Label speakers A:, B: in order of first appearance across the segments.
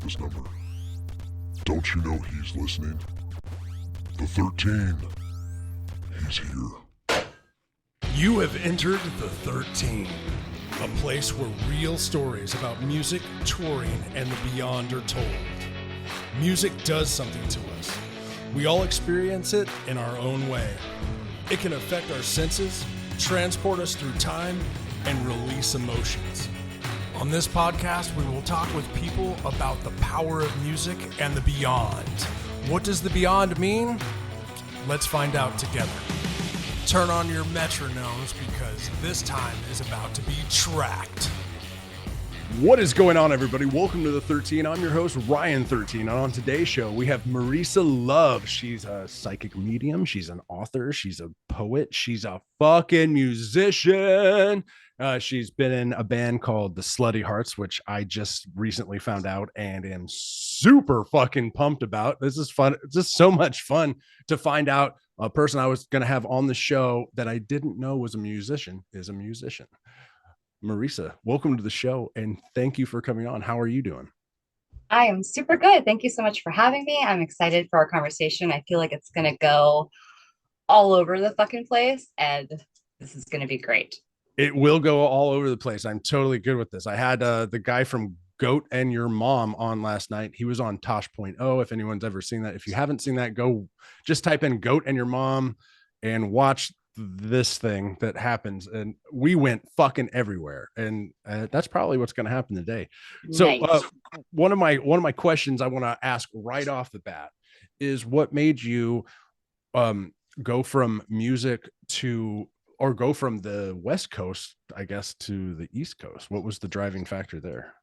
A: like this number. Don't you know he's listening? The 13. He's here.
B: You have entered the 13, a place where real stories about music, touring, and the beyond are told. Music does something to us. We all experience it in our own way. It can affect our senses, transport us through time, and release emotions. On this podcast, we will talk with people about the power of music and the beyond. What does the beyond mean? Let's find out together. Turn on your metronomes because this time is about to be tracked. What is going on, everybody? Welcome to the 13. I'm your host, Ryan 13. And on today's show, we have Marisa Love. She's a psychic medium. She's an author. She's a poet. She's a fucking musician. She's been in a band called the Slutty Hearts, which I just recently found out and am super fucking pumped about. This is fun. It's just so much fun to find out a person I was going to have on the show that I didn't know was a musician is a musician. Marisa, welcome to the show and thank you for coming on. How are you doing?
C: I am super good. Thank you so much for having me. I'm excited for our conversation. I feel like it's going to go all over the fucking place, and this is going to be great.
B: It will go all over the place. I'm totally good with this. I had the guy from Goat and Your Mom on last night. He was on Tosh.0. If anyone's ever seen that, if you haven't seen that, go just type in Goat and Your Mom and watch this thing that happens. And we went fucking everywhere, and that's probably what's going to happen today. So
C: Nice.
B: one of my questions I want to ask right off the bat is what made you go from music to, or go from the West Coast, I guess, to the East Coast? What was the driving factor there?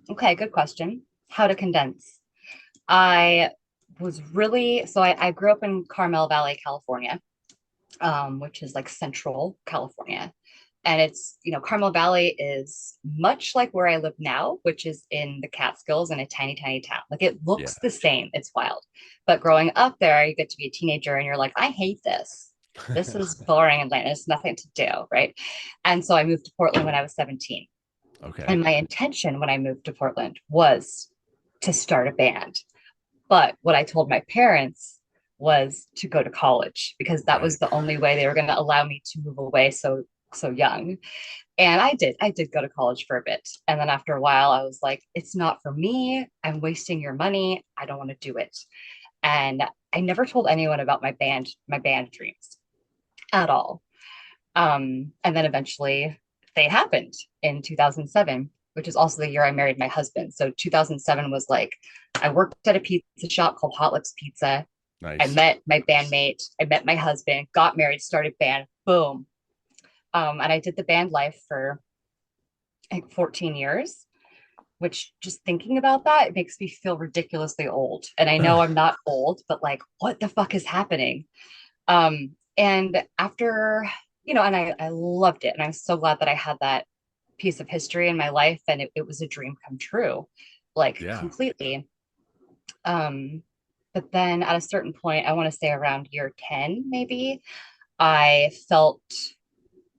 C: Okay, good question. How to condense. I I grew up in Carmel Valley, California, which is like central California. And Carmel Valley is much like where I live now, which is in the Catskills in a tiny, tiny town. Like it looks the same. It's wild. But growing up there, you get to be a teenager and you're like, I hate this. This is boring and lame. There's nothing to do, right? And so I moved to Portland when I was 17.
B: Okay.
C: And my intention when I moved to Portland was to start a band. But what I told my parents was to go to college because that was the only way they were going to allow me to move away so young. And I did go to college for a bit. And then after a while, I was like, it's not for me. I'm wasting your money. I don't want to do it. And I never told anyone about my band dreams at all. And then eventually they happened in 2007, which is also the year I married my husband. So 2007 was like, I worked at a pizza shop called Hot Lips Pizza.
B: Nice.
C: I met my bandmate. I met my husband, got married, started band, boom. And I did the band life for like 14 years, which just thinking about that, it makes me feel ridiculously old. And I know I'm not old, but like, what the fuck is happening? And after, and I loved it. And I'm so glad that I had that piece of history in my life. And it was a dream come true, completely. But then at a certain point, I want to say around year 10, maybe, I felt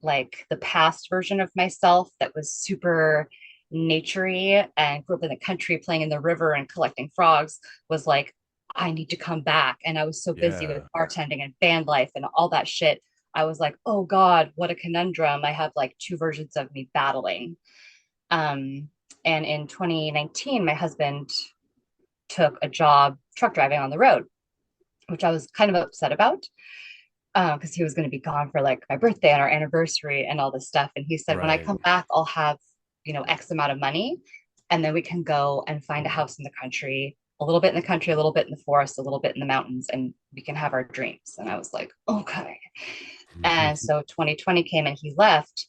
C: like the past version of myself that was super naturey and grew up in the country playing in the river and collecting frogs was like, I need to come back. And I was so busy with bartending and band life and all that shit. I was like, oh God, what a conundrum. I have like two versions of me battling. And in 2019, my husband took a job truck driving on the road, which I was kind of upset about because he was going to be gone for like my birthday and our anniversary and all this stuff. And he said, when I come back, I'll have, X amount of money. And then we can go and find a house in the country, a little bit in the country, a little bit in the forest, a little bit in the mountains, and we can have our dreams. And I was like, okay. And so 2020 came and he left,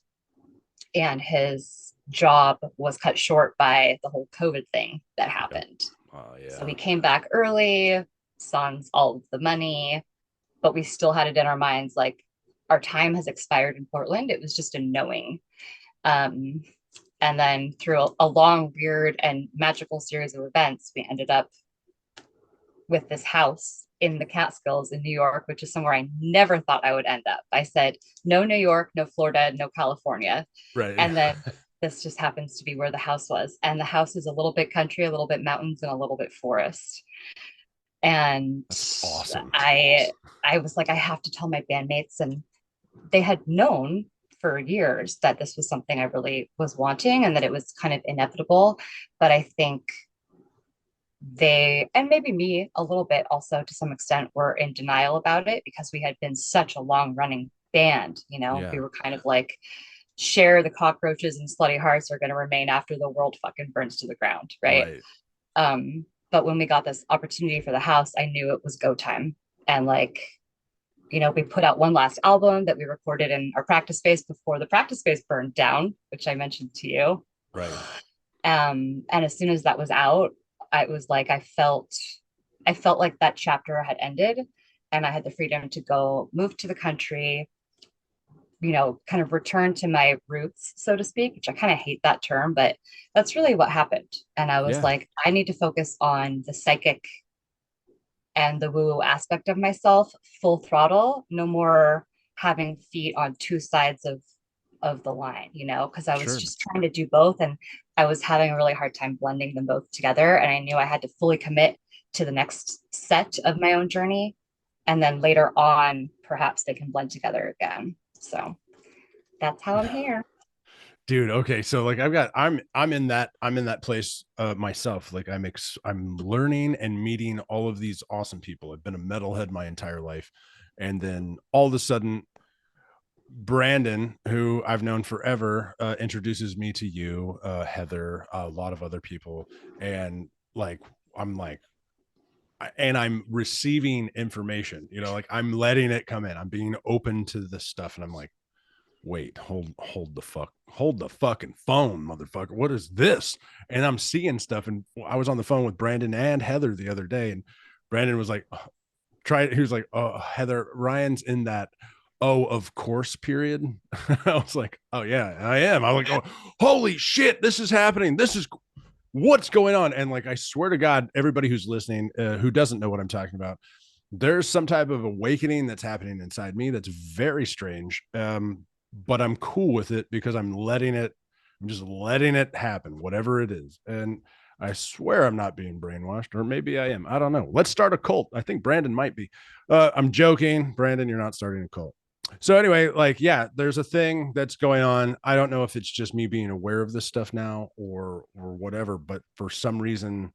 C: and his job was cut short by the whole COVID thing that happened. So we came back early, sans all of the money, but we still had it in our minds like our time has expired in Portland. It was just a knowing. And then through a long, weird, and magical series of events, we ended up with this house in the Catskills in New York, which is somewhere I never thought I would end up. I said, no New York, no Florida, no California.
B: Right.
C: And then this just happens to be where the house was. And the house is a little bit country, a little bit mountains, and a little bit forest. And
B: That's awesome.
C: I was like, I have to tell my bandmates. And they had known for years that this was something I really was wanting and that it was kind of inevitable. But I think they, and maybe me a little bit also to some extent, were in denial about it because we had been such a long running band. We
B: Yeah.
C: were kind of like, share the cockroaches and slutty hearts are going to remain after the world fucking burns to the ground, right?
B: Right.
C: But when we got this opportunity for the house, I knew it was go time. And like, we put out one last album that we recorded in our practice space before the practice space burned down, which I mentioned to you.
B: Right.
C: And as soon as that was out, I was like, I felt like that chapter had ended and I had the freedom to go move to the country, kind of return to my roots, so to speak, which I kind of hate that term, but that's really what happened. And I was
B: Yeah.
C: like, I need to focus on the psychic and the woo woo aspect of myself full throttle, no more having feet on two sides of the line, because I was
B: Sure.
C: just trying to do both and I was having a really hard time blending them both together. And I knew I had to fully commit to the next set of my own journey. And then later on, perhaps they can blend together again. So that's how I'm here.
B: Dude, okay, so like I'm in that place myself. Like I'm learning and meeting all of these awesome people. I've been a metalhead my entire life, and then all of a sudden Brandon, who I've known forever, introduces me to you, Heather, a lot of other people, and like I'm like and I'm receiving information, like I'm letting it come in. I'm being open to this stuff, and I'm like, wait, hold the fucking phone, motherfucker. What is this? And I'm seeing stuff. And I was on the phone with Brandon and Heather the other day, and Brandon was like, he was like, oh, Heather, Ryan's in that, oh, of course, period. I was like, oh yeah, I am. I was like, oh, holy shit, this is happening. This is what's going on. And like, I swear to God, everybody who's listening, who doesn't know what I'm talking about, there's some type of awakening that's happening inside me that's very strange. But I'm cool with it because I'm just letting it happen, whatever it is. And I swear I'm not being brainwashed, or maybe I am. I don't know. Let's start a cult. I think Brandon might be. I'm joking. Brandon, you're not starting a cult. So anyway, like, yeah, there's a thing that's going on. I don't know if it's just me being aware of this stuff now or whatever, but for some reason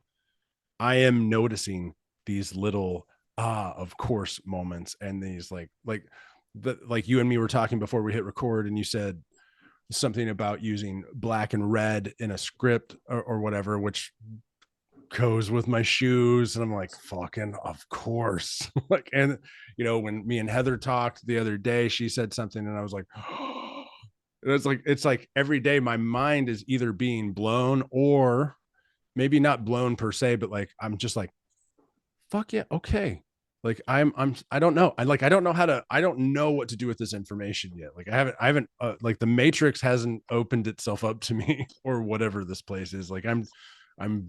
B: I am noticing these little of course moments, and these like you and me were talking before we hit record, and you said something about using black and red in a script or whatever, which goes with my shoes. And I'm like, fucking of course. Like, and when me and Heather talked the other day, she said something and I was like, it's like every day my mind is either being blown, or maybe not blown per se, but like I'm just like, fuck yeah, okay. Like I don't know. I don't know I don't know what to do with this information yet. Like I haven't like the matrix hasn't opened itself up to me or whatever this place is. Like I'm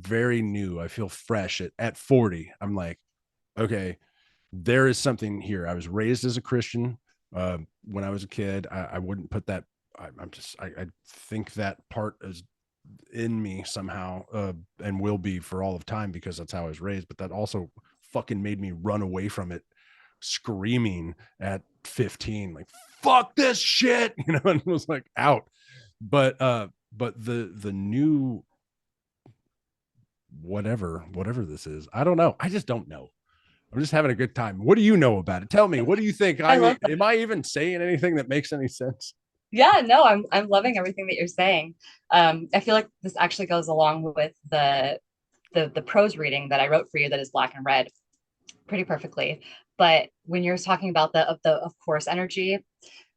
B: very new. I feel fresh at 40. I'm like, okay, there is something here. I was raised as a Christian. When I was a kid, I wouldn't put that. I think that part is in me somehow, and will be for all of time because that's how I was raised. But that also fucking made me run away from it, screaming at 15, like fuck this shit, and was like out. But the new whatever this is, I don't know. I just don't know. I'm just having a good time. What do you know about it? Tell me, what do you think?
C: I love that.
B: Am I even saying anything that makes any sense?
C: Yeah, no, I'm loving everything that you're saying. I feel like this actually goes along with the prose reading that I wrote for you that is black and red pretty perfectly. But when you're talking about the of course energy,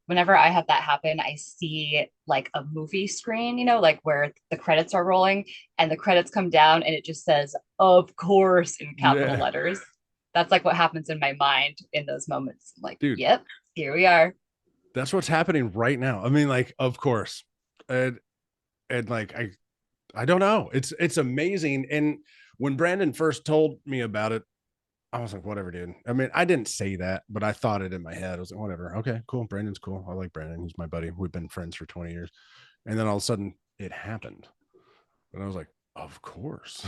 C: whenever I have that happen, I see like a movie screen, like where the credits are rolling and the credits come down and it just says of course in capital
B: Yeah,
C: letters. That's like what happens in my mind in those moments. I'm like,
B: dude,
C: yep, here we are.
B: that's what's happening right now. I mean, like, of course. And like I don't know. It's amazing. And when Brandon first told me about it, I was like, whatever, dude. I mean, I didn't say that, but I thought it in my head. I was like, whatever. Okay, cool. Brandon's cool. I like Brandon. He's my buddy. We've been friends for 20 years. And then all of a sudden, it happened. And I was like, of course.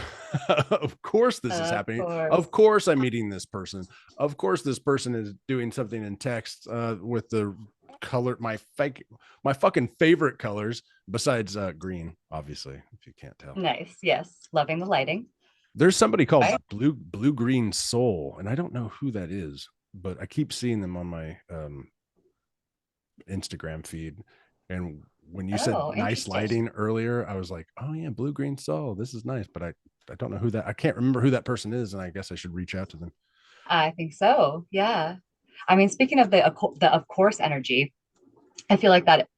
B: Of course this is
C: Of
B: happening.
C: course.
B: Of course I'm meeting this person. Of course this person is doing something in text with the color, my fucking favorite colors besides green, obviously, if you can't tell.
C: Nice. Yes. Loving the lighting.
B: There's somebody called
C: Right.
B: Blue Green Soul, and I don't know who that is, but I keep seeing them on my Instagram feed. And when you said
C: Oh,
B: nice
C: interesting.
B: lighting earlier, I was like, oh yeah, Blue Green Soul, this is nice. But I don't know who that, I can't remember who that person is, and I guess I should reach out to them.
C: I think so. Yeah. I mean, speaking of the of course energy, I feel like that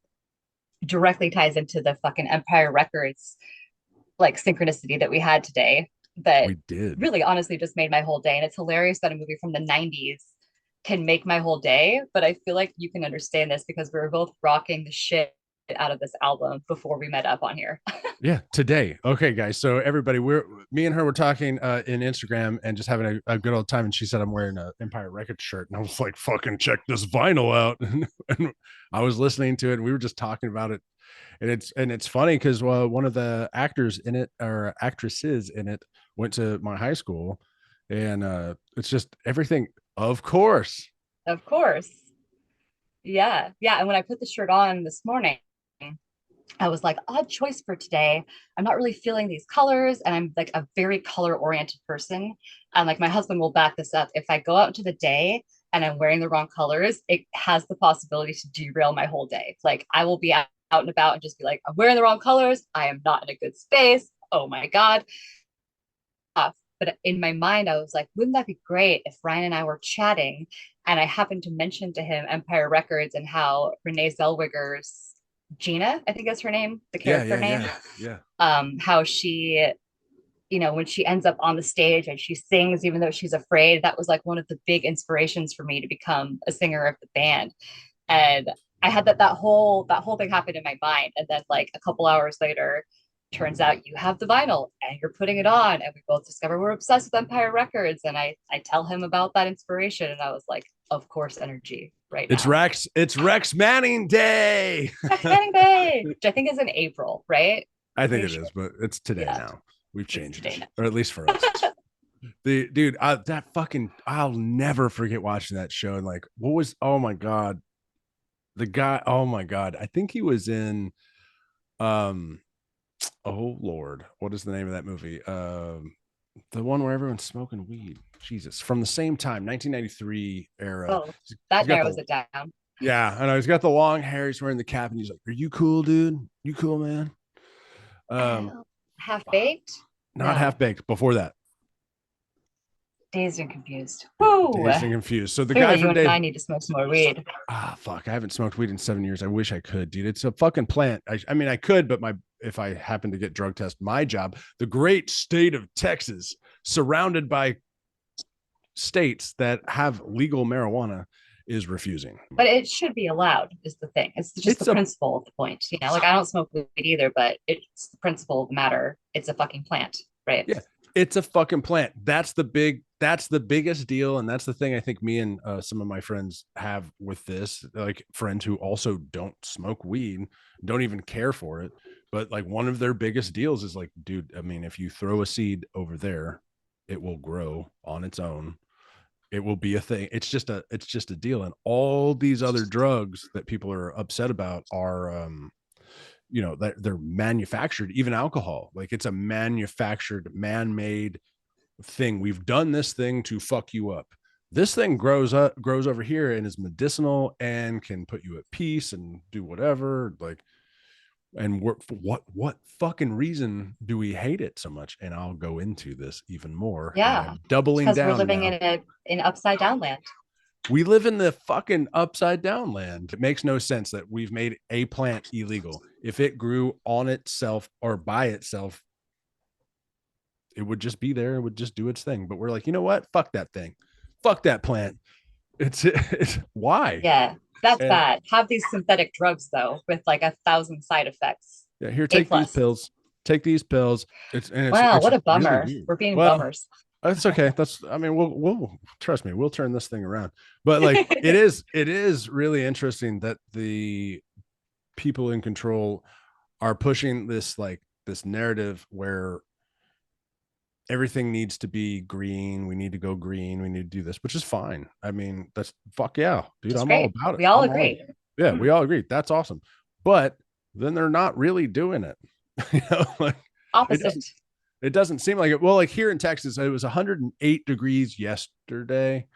C: directly ties into the fucking Empire Records like synchronicity that we had today that
B: We did.
C: really honestly just made my whole day. And it's hilarious that a movie from the 90s can make my whole day, but I feel like you can understand this because we were both rocking the shit out of this album before we met up on here.
B: Yeah, today. Okay, guys. So everybody, me and her were talking in Instagram and just having a good old time. And she said I'm wearing an Empire Records shirt, and I was like, "Fucking check this vinyl out." And I was listening to it, and we were just talking about it. And it's funny because one of the actors in it or actresses in it went to my high school, and it's just everything. Of course,
C: Of course. Yeah. Yeah. And when I put the shirt on this morning, I was like, odd choice for today. I'm not really feeling these colors. And I'm like a very color oriented person. And like my husband will back this up. If I go out into the day and I'm wearing the wrong colors, it has the possibility to derail my whole day. Like I will be out and about and just be like, I'm wearing the wrong colors. I am not in a good space. Oh my God. But in my mind, I was like, wouldn't that be great if Ryan and I were chatting and I happened to mention to him Empire Records and how Renee Zellweger's Gina, I think that's her name, the
B: yeah,
C: character
B: yeah,
C: name,
B: yeah, yeah.
C: how she, when she ends up on the stage and she sings, even though she's afraid, that was like one of the big inspirations for me to become a singer of the band. And I had that whole thing happen in my mind. And then like a couple hours later, turns out you have the vinyl and you're putting it on, and we both discover we're obsessed with Empire Records. And I tell him about that inspiration, and I was like, of course, energy right
B: It's
C: now.
B: Rex. It's Rex Manning Day.
C: Next Manning Day, which I think is in April, right?
B: I think
C: Pretty
B: it
C: sure.
B: is, but it's today
C: Yeah,
B: now. We've
C: it's
B: changed
C: today
B: it,
C: now.
B: or at least for us. The dude, that fucking, I'll never forget watching that show. And like, what was, oh my God, the guy, oh my God, I think he was in, um, oh Lord, what is the name of that movie? The one where everyone's smoking weed. Jesus, from the same time, 1993 era.
C: Oh,
B: He's
C: that
B: got
C: narrows
B: the,
C: it down.
B: yeah, I know, he's got the long hair. He's wearing the cap, and he's like, "Are you cool, dude? You cool, man?" Um,
C: Half baked?
B: Not Half
C: No,
B: Baked. Before that,
C: dazed and confused. Woo!
B: Dazed and Confused. So the guy
C: Clearly, you
B: from
C: and I
B: Dave.
C: need to smoke some more weed.
B: Fuck, I haven't smoked weed in 7 years. I wish I could, dude. It's a fucking plant. I mean, I could, but if I happen to get drug test, my job, the great state of Texas, surrounded by states that have legal marijuana, is refusing.
C: But it should be allowed, is the thing. It's just the
B: It's a
C: principle of the point. Like I don't smoke weed either, but it's the principle of the matter. It's a fucking plant, right?
B: Yeah, it's a fucking plant. That's the biggest deal. And that's the thing I think me and some of my friends have with this, like friends who also don't smoke weed, don't even care for it. But like one of their biggest deals is like, dude, I mean, if you throw a seed over there, it will grow on its own. It will be a thing. It's just a deal. And all these other drugs that people are upset about are that they're manufactured. Even alcohol, like it's a manufactured, man-made thing. We've done this thing to fuck you up. This thing grows over here and is medicinal and can put you at peace and do whatever. Like, and for what fucking reason do we hate it so much? And I'll go into this even more. And
C: Yeah.
B: I'm doubling
C: Because we're
B: down
C: living
B: now.
C: in upside down land.
B: We live in the fucking upside down land. It makes no sense that we've made a plant illegal. If it grew on itself or by itself, it would just be there. It would just do its thing. But we're like, you know what? Fuck that thing. Fuck that plant. It's why?
C: Yeah, that's
B: And
C: bad. Have these synthetic drugs though, with like 1,000 side effects.
B: yeah, here,
C: A
B: take these
C: plus.
B: pills. Take these pills.
C: Wow,
B: It's
C: what a
B: really
C: bummer.
B: weird.
C: We're being
B: Well,
C: bummers.
B: that's okay. I mean, we'll trust me. We'll turn this thing around. But like, it is really interesting that the people in control are pushing this narrative where everything needs to be green. We need to go green. We need to do this, which is fine. I mean, that's fuck yeah, dude.
C: Just
B: I'm all
C: great.
B: about it.
C: We all agree.
B: Yeah, we all agree. That's awesome. But then they're not really doing it. Like it
C: Opposite.
B: doesn't it doesn't seem like it. Well, like here in Texas, it was 108 degrees yesterday.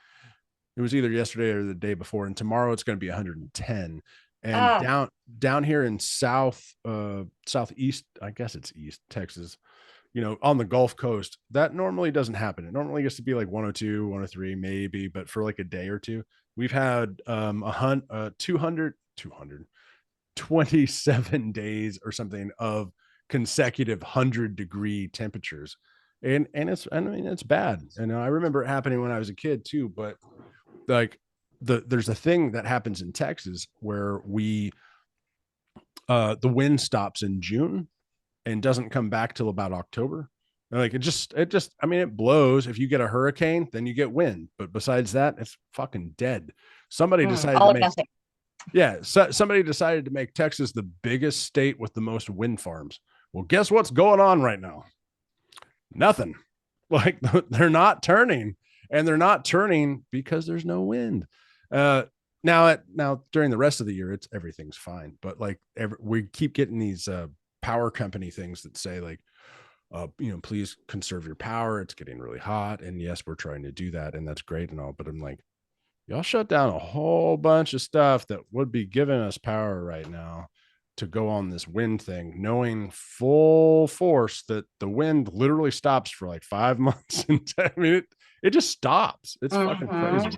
B: It was either yesterday or the day before, and tomorrow it's going to be 110. And
C: Ah,
B: down here in southeast, I guess it's East Texas, on the Gulf Coast, that normally doesn't happen. It normally gets to be like 102, 103, maybe, but for like a day or two, we've had 227 days or something of consecutive 100-degree temperatures. And it's bad. And I remember it happening when I was a kid too, but like there's a thing that happens in Texas where the wind stops in June and doesn't come back till about October. Like it blows. If you get a hurricane, then you get wind. But besides that, it's fucking dead. Somebody decided to
C: all or
B: make
C: nothing.
B: somebody decided to make Texas the biggest state with the most wind farms. Well, guess what's going on right now? Nothing. Like they're not turning, and they're not turning because there's no wind. Now during the rest of the year, everything's fine. But like we keep getting these power company things that say like, please conserve your power. It's getting really hot, and yes, we're trying to do that, and that's great and all. But I'm like, y'all shut down a whole bunch of stuff that would be giving us power right now to go on this wind thing, knowing full force that the wind literally stops for like 5 months. And I mean, it just stops. It's fucking crazy.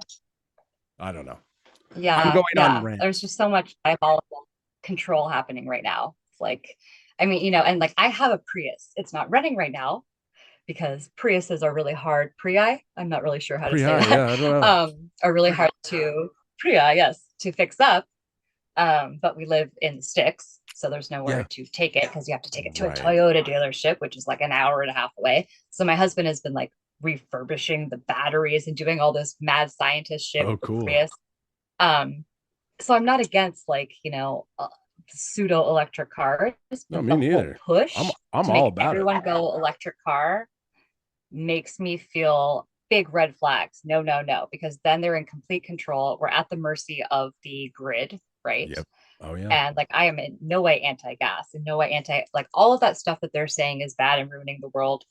B: I don't know. I'm
C: Yeah,
B: going on
C: yeah.
B: rant.
C: There's just so much diabolical control happening right now. It's like, I mean, and like I have a Prius. It's not running right now because Priuses are really hard. I'm not really sure how to
B: Pretty
C: say
B: high.
C: that.
B: Yeah, I don't know.
C: Are really hard to yes, to fix up. But we live in the sticks, so there's nowhere
B: Yeah.
C: to take it because you have to take it to a
B: Right.
C: Toyota dealership, which is like an hour and a half away. So my husband has been like refurbishing the batteries and doing all this mad scientist shit
B: Oh,
C: with the
B: cool.
C: Prius. Um, so I'm not against like, pseudo electric cars,
B: No,
C: but
B: me
C: the whole
B: neither. I'm
C: push
B: I'm
C: to
B: all
C: make
B: about it.
C: everyone go electric car makes me feel big red flags. No, no, no, because then they're in complete control. We're at the mercy of the grid, right?
B: Yep. Oh yeah.
C: And like I am in no way anti-gas, in no way anti, like all of that stuff that they're saying is bad and ruining the world.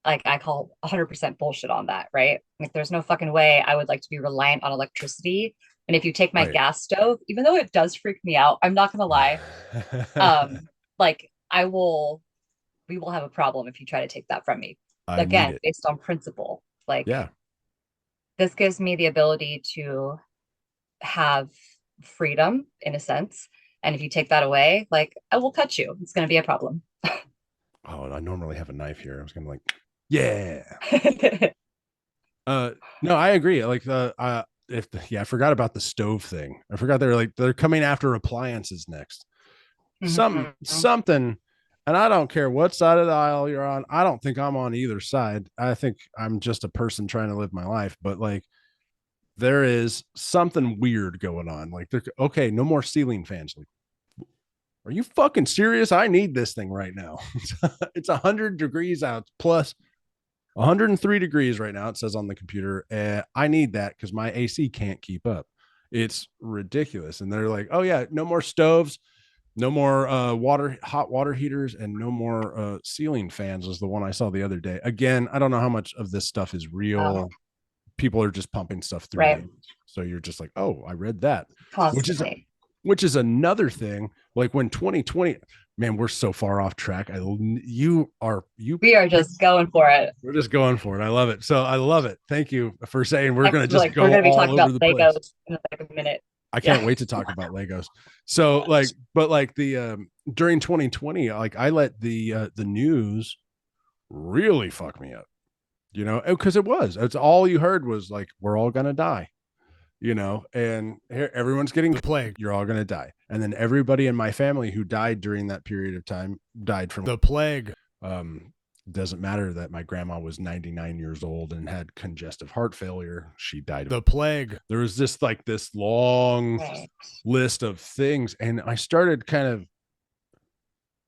C: Like I call 100% bullshit on that, right? Like there's no fucking way I would like to be reliant on electricity. And if you take my
B: Right.
C: gas stove, even though it does freak me out, I'm not gonna lie. Like we will have a problem if you try to take that from me.
B: I need
C: Again,
B: it.
C: based on principle. Like
B: Yeah.
C: this gives me the ability to have freedom in a sense. And if you take that away, like I will cut you. It's gonna be a problem.
B: Oh, I normally have a knife here. I was gonna like, yeah. No, I agree. Like I forgot about the stove thing. I forgot they're coming after appliances next. Something, and I don't care what side of the aisle you're on. I don't think I'm on either side. I think I'm just a person trying to live my life. But like, there is something weird going on. Like, okay, no more ceiling fans. Like, are you fucking serious? I need this thing right now. It's 100 degrees out plus 103 degrees right now. It says on the computer. I need that because my AC can't keep up. It's ridiculous. And they're like, oh yeah, no more stoves, no more hot water heaters, and no more ceiling fans was the one I saw the other day. Again, I don't know how much of this stuff is real. People are just pumping stuff through
C: right.
B: them. So you're just like, oh, I read that.
C: Constantly.
B: Which is another thing. Like when 2020, man, we're so far off track. We
C: are just going for it.
B: We're just going for it. I love it. So I love it. Thank you for saying we're going to just
C: like,
B: go
C: we're gonna be
B: all
C: talking
B: over
C: about
B: the
C: Legos
B: place.
C: in like a minute.
B: I can't wait to talk about Legos. So like, but like the during 2020, like I let the news really fuck me up, because it's all you heard was like, we're all gonna die, and here everyone's getting
D: the plague.
B: You're all gonna die. And then everybody in my family who died during that period of time died from
D: the plague.
B: Doesn't matter that my grandma was 99 years old and had congestive heart failure. She died.
D: The plague.
B: There was just like this long list of things. And I started kind of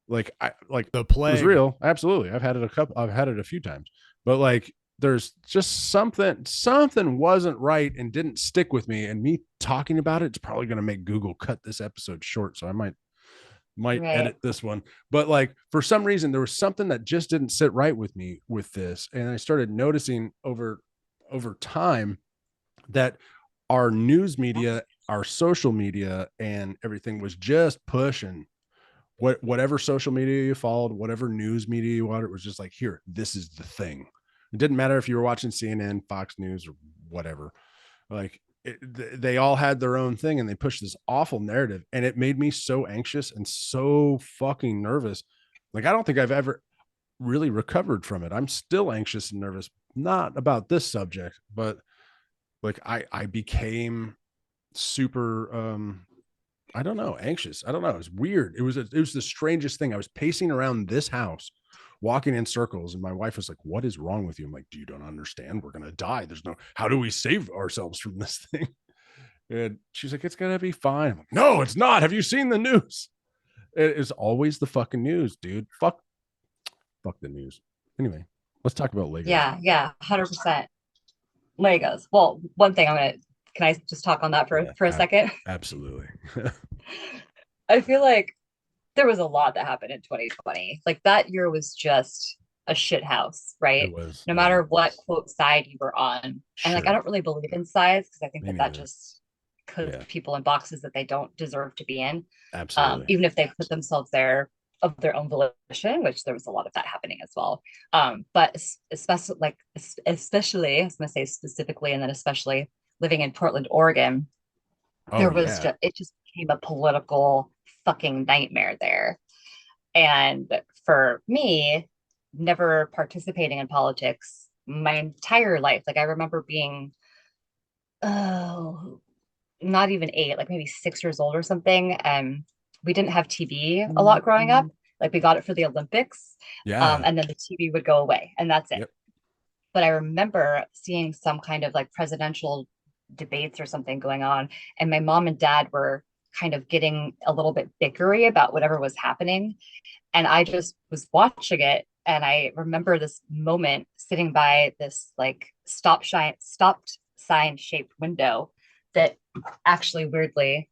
D: like
B: The
D: it was
B: plague.
D: real. Absolutely. I've had it a few times, but like there's just something wasn't right and didn't stick with me. And me talking about it's probably going to make Google cut this episode short. So I might
C: Right.
D: edit this one. But like for some reason, there was something that just didn't sit right with me with this. And I started noticing over time that our news media, our social media, and everything was just pushing whatever social media you followed, whatever news media you wanted, it was just like, here, this is the thing. It didn't matter if you were watching CNN, Fox News, or whatever. Like they all had their own thing, and they pushed this awful narrative, and it made me so anxious and so fucking nervous. Like I don't think I've ever really recovered from it. I'm still anxious and nervous, not about this subject, but like I became super I don't know, anxious. I don't know. It was weird. It was the strangest thing. I was pacing around this house, walking in circles, and my wife was like, "What is wrong with you?" I'm like, "You don't understand. We're gonna die. There's no. How do we save ourselves from this thing?" And she's like, "It's gonna be fine." I'm like, "No, it's not. Have you seen the news? It is always the fucking news, dude. Fuck the news." Anyway, let's talk about Legos.
C: Yeah, yeah, 100%. Legos. Well, one thing can I just talk on that
D: Yeah,
C: for a second?
D: absolutely.
C: I feel like there was a lot that happened in 2020. Like that year was just a shit house,
D: It
C: right?
D: was.
C: No
D: Yeah.
C: matter what quote side you were on. And like I
D: Sure.
C: don't really believe in sides because I think
D: Me
C: that
D: neither.
C: just puts
D: Yeah.
C: people in boxes that they don't deserve to be in.
D: Absolutely.
C: Even if they put themselves there of their own volition, which there was a lot of that happening as well. But especially, I was going to say specifically, and then especially living in Portland, Oregon,
D: Oh
C: there was
D: yeah.
C: just it just became a political fucking nightmare there. And for me, never participating in politics my entire life, like I remember being, oh, not even 8, like maybe 6 years old or something. We didn't have TV a lot growing up. Like we got it for the Olympics,
D: Yeah.
C: and then the TV would go away, and that's it.
D: Yep.
C: But I remember seeing some kind of like presidential debates or something going on, and my mom and dad were kind of getting a little bit bickery about whatever was happening. And I just was watching it. And I remember this moment sitting by this like stopped sign shaped window that actually weirdly,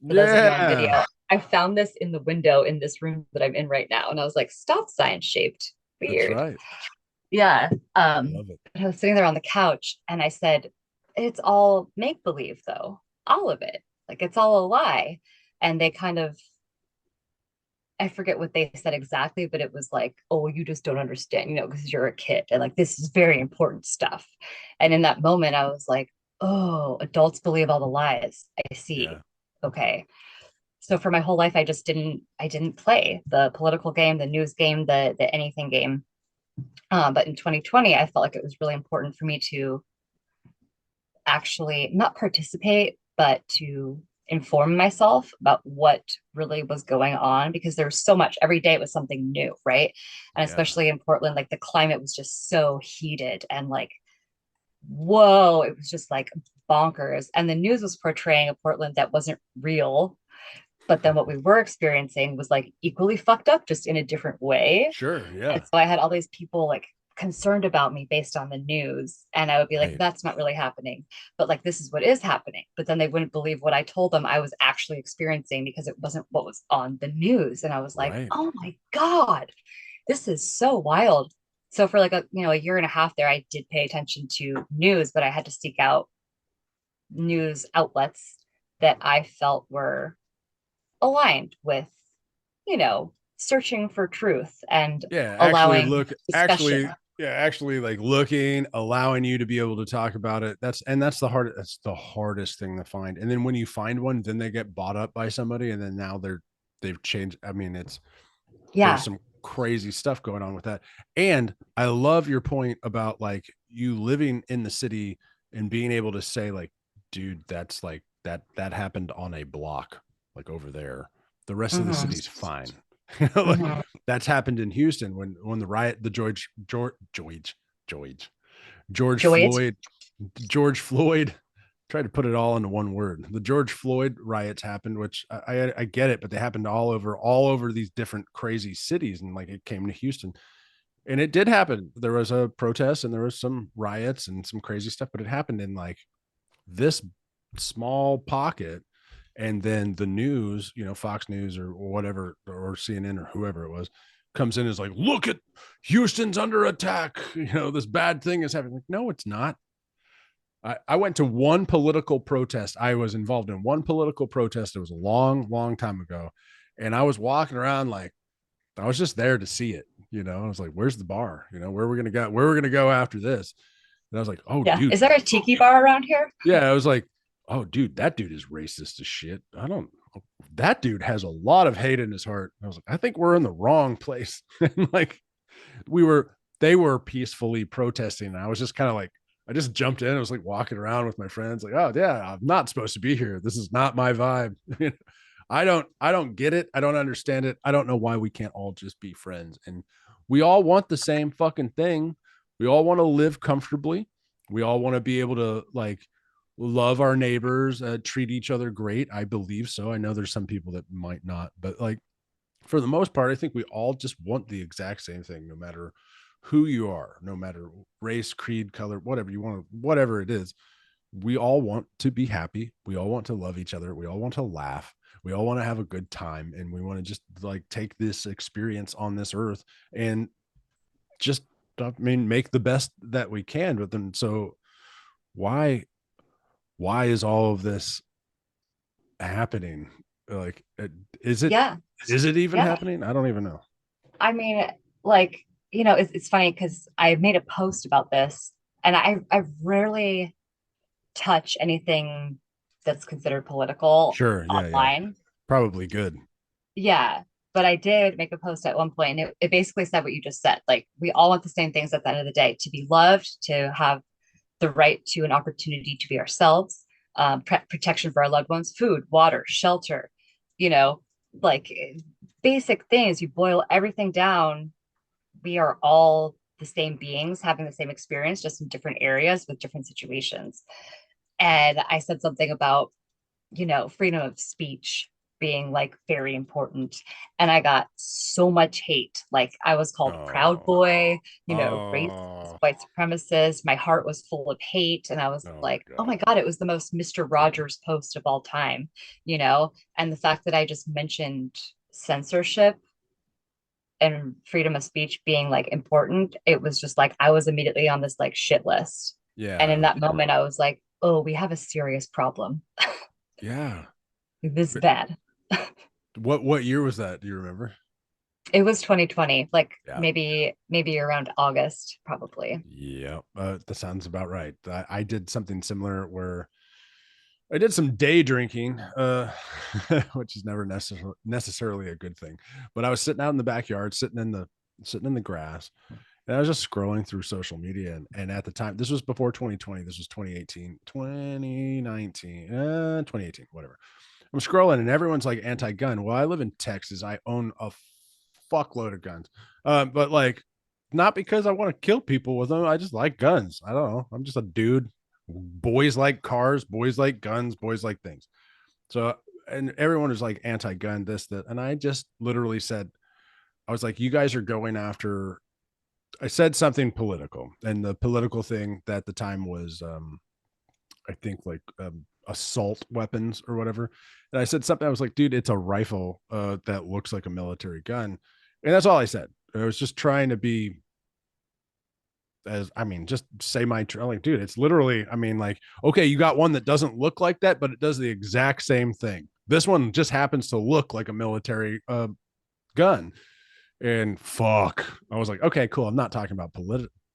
C: for those of you on
D: Yeah.
C: video, I found this in the window in this room that I'm in right now. And I was like, stop sign shaped.
D: That's
C: Weird.
D: right.
C: Yeah.
D: Love it.
C: I was sitting there on the couch and I said, it's all make believe though. All of it. Like it's all a lie. And they kind of, I forget what they said exactly, but it was like, oh, you just don't understand, because you're a kid. And like, this is very important stuff. And in that moment, I was like, oh, adults believe all the lies. I see.
D: Yeah.
C: Okay. So for my whole life, I didn't play the political game, the news game, the anything game. But in 2020, I felt like it was really important for me to actually not participate, but to inform myself about what really was going on because there was so much every day it was something new, right? And
D: Yeah.
C: especially in Portland, like the climate was just so heated and like, whoa, it was just like bonkers. And the news was portraying a Portland that wasn't real. But then what we were experiencing was like equally fucked up, just in a different way.
D: Sure.
C: And
D: Yeah.
C: so I had all these people like concerned about me based on the news. And I would be like,
D: Right.
C: that's not really happening. But like, this is what is happening. But then they wouldn't believe what I told them I was actually experiencing because it wasn't what was on the news. And I was like,
D: Right.
C: oh my God, this is so wild. So for like a year and a half there, I did pay attention to news, but I had to seek out news outlets that I felt were aligned with, searching for truth and
D: Yeah.
C: allowing discussion.
D: Actually like looking, allowing you to be able to talk about it. That's the hardest thing to find. And then when you find one, then they get bought up by somebody and then now they've changed. I mean, there's
C: Yeah.
D: some crazy stuff going on with that. And I love your point about like you living in the city and being able to say like, dude, that's like that happened on a block, like over there. The rest of the
C: Mm-hmm.
D: city's fine. Like
C: Mm-hmm.
D: that's happened in Houston when the riot, the George
C: Joy it.
D: Floyd Tried to put it all into one word. The George Floyd riots happened, which I get it, but they happened all over these different crazy cities, and like it came to Houston, and it did happen. There was a protest and there was some riots and some crazy stuff, but it happened in like this small pocket. And then the news, Fox News or whatever, or CNN or whoever it was, comes in and is like, look at Houston's under attack. This bad thing is happening. Like, no, it's not. I went to one political protest. I was involved in one political protest. It was a long, long time ago. And I was walking around like I was just there to see it. I was like, where's the bar? Where are we gonna go? Where are we gonna go after this? And I was like, oh
C: Yeah.
D: dude.
C: Is there a tiki bar around here?
D: Yeah, I was like, oh dude, that dude is racist as shit. That dude has a lot of hate in his heart. I was like, I think we're in the wrong place. And like they were peacefully protesting. And I was just kind of like, I just jumped in. I was like walking around with my friends, like, oh yeah, I'm not supposed to be here. This is not my vibe. I don't get it. I don't understand it. I don't know why we can't all just be friends. And we all want the same fucking thing. We all want to live comfortably. We all want to be able to like love our neighbors, treat each other great. I believe so. I know there's some people that might not, but like for the most part, I think we all just want the exact same thing, no matter who you are, no matter race, creed, color, whatever you want, whatever it is. We all want to be happy. We all want to love each other. We all want to laugh. We all want to have a good time. And we want to just like take this experience on this earth and just, make the best that we can. But then, so why is all of this happening? Like, is it,
C: Yeah.
D: is it even
C: Yeah.
D: happening? I don't even know.
C: I mean, like, it's funny because I made a post about this, and I rarely touch anything that's considered political
D: Sure. Yeah. Yeah.
C: online.
D: Probably good.
C: Yeah. But I did make a post at one point, and it basically said what you just said. Like, we all want the same things at the end of the day: to be loved, to have the right to an opportunity to be ourselves, protection for our loved ones, food, water, shelter, you know, like basic things. You boil everything down, we are all the same beings having the same experience, just in different areas with different situations. And I said something about, freedom of speech being like very important. And I got so much hate. Like I was called Proud
D: Oh,
C: Boy, racist,
D: oh,
C: white supremacist. My heart was full of hate. And I was
D: oh my
C: like, oh my
D: God.
C: God, it was the most Mr. Rogers post of all time, And the fact that I just mentioned censorship and freedom of speech being like important, it was just like I was immediately on this like shit list. And in
D: Yeah.
C: that moment, I was like, oh, we have a serious problem.
D: Yeah.
C: This
D: But
C: bad.
D: what year was that? Do you remember?
C: It was 2020, like
D: Yeah.
C: maybe around August, probably.
D: Yeah. That sounds about right. I did something similar where I did some day drinking, which is never necessarily a good thing. But I was sitting out in the backyard, sitting in the grass, and I was just scrolling through social media. And at the time, this was before 2020. This was 2018, 2019, 2018, whatever. I'm scrolling and everyone's like anti-gun. Well, I live in Texas. I own a fuckload of guns. But like not because I want to kill people with them. I just like guns. I don't know. I'm just a dude. Boys like cars, boys like guns, boys like things. So and everyone is like anti-gun, this, that. And I just literally said, I was like, you guys are going after, I said something political. And the political thing that at the time was I think like assault weapons or whatever. And I said something. I was like, dude, it's a rifle that looks like a military gun. And that's all I said. I was just trying to be just say like, dude, it's literally, like, okay, you got one that doesn't look like that, but it does the exact same thing. This one just happens to look like a military gun. And fuck, I was like, okay, cool. I'm not talking about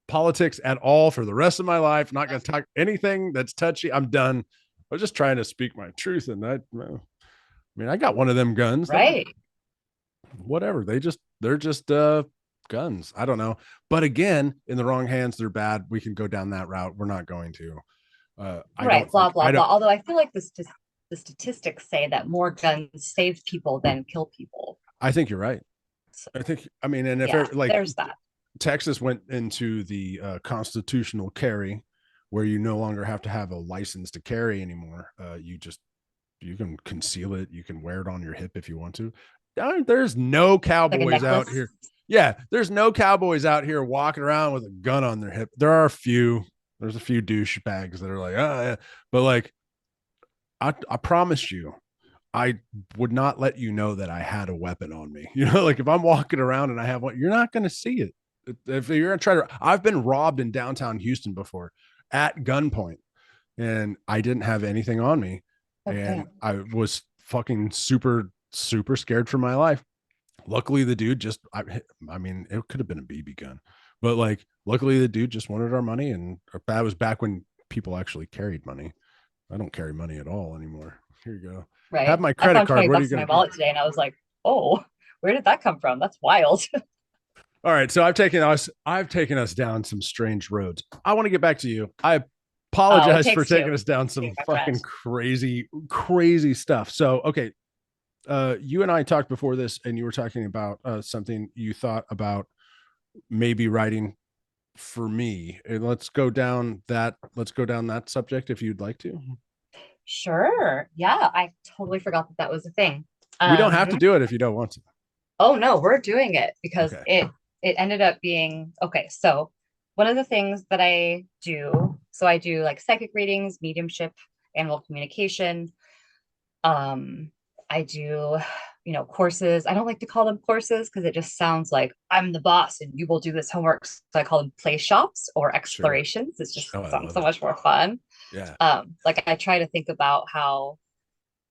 D: politics at all for the rest of my life. I'm not going to talk anything that's touchy. I'm done. I was just trying to speak my truth. And I got one of them guns.
C: Right.
D: Whatever. They're just guns. I don't know. But again, in the wrong hands, they're bad. We can go down that route. We're not going to.
C: Right. Blah, blah, blah. Although I feel like the statistics say that more guns save people than kill people.
D: I think you're right.
C: So,
D: and if
C: yeah, there's that.
D: Texas went into the constitutional carry, where you no longer have to have a license to carry anymore. You can conceal it. You can wear it on your hip if you want to. There's no
C: Like a
D: cowboys out
C: necklace.
D: here. Yeah, there's no cowboys out here walking around with a gun on their hip. There are a few. There's a few douchebags that are like, oh, yeah. But like, I promise you, I would not let you know that I had a weapon on me. You know, like if I'm walking around and I have one, you're not going to see it. If you're going to try to, I've been robbed in downtown Houston before at gunpoint, and I didn't have anything on me.
C: Oh,
D: And
C: damn.
D: I was fucking super, super scared for my life. Luckily, the dude just, I mean, it could have been a BB gun, but like, luckily, the dude just wanted our money. And that was back when people actually carried money. I don't carry money at all anymore. Here you go. Have
C: Right.
D: my
C: I
D: credit
C: found
D: card.
C: 20
D: What are you
C: bucks in
D: going
C: my
D: to do?
C: wallet today and I was like, oh, where did that come from? That's wild.
D: All right. So I've taken us down some strange roads. I want to get back to you. I
C: Oh, it
D: apologize for
C: takes
D: taking
C: two
D: us down
C: to be
D: some
C: my friend.
D: fucking crazy, crazy stuff. So, okay. You and I talked before this, and you were talking about something you thought about maybe writing for me. And let's go down that subject if you'd like to.
C: Sure. Yeah, I totally forgot that that was a thing.
D: We don't have
C: Um,
D: to do it if you don't want to.
C: oh no, we're doing it because
D: Okay.
C: it ended up being okay. So one of the things that I do, so I do like psychic readings, mediumship, animal communication. Um, I do, courses. I don't like to call them courses because it just sounds like I'm the boss and you will do this homework. So I call them play shops or
D: Sure.
C: explorations. It just
D: Oh, I
C: sounds
D: love
C: so
D: it.
C: much more fun.
D: Yeah.
C: Like I try to think about how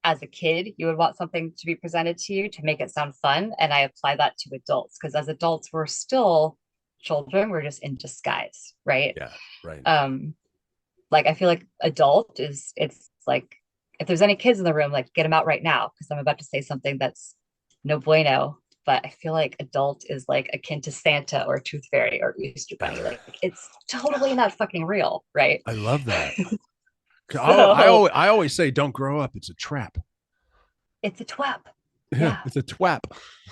C: as a kid you would want something to be presented to you to make it sound fun, and I apply that to adults because as adults we're still children, we're just in disguise, right?
D: Yeah. Right.
C: um like I feel like adult is, it's like if there's any kids in the room, like get them out right now because I'm about to say something that's no bueno. But I feel like adult is like akin to Santa or Tooth Fairy or Easter Bunny. Like it's totally not fucking real, right?
D: I love that.
C: So
D: I always say, don't grow up. It's a trap.
C: it's a twap.
D: Yeah,
C: Yeah,
D: it's a twap.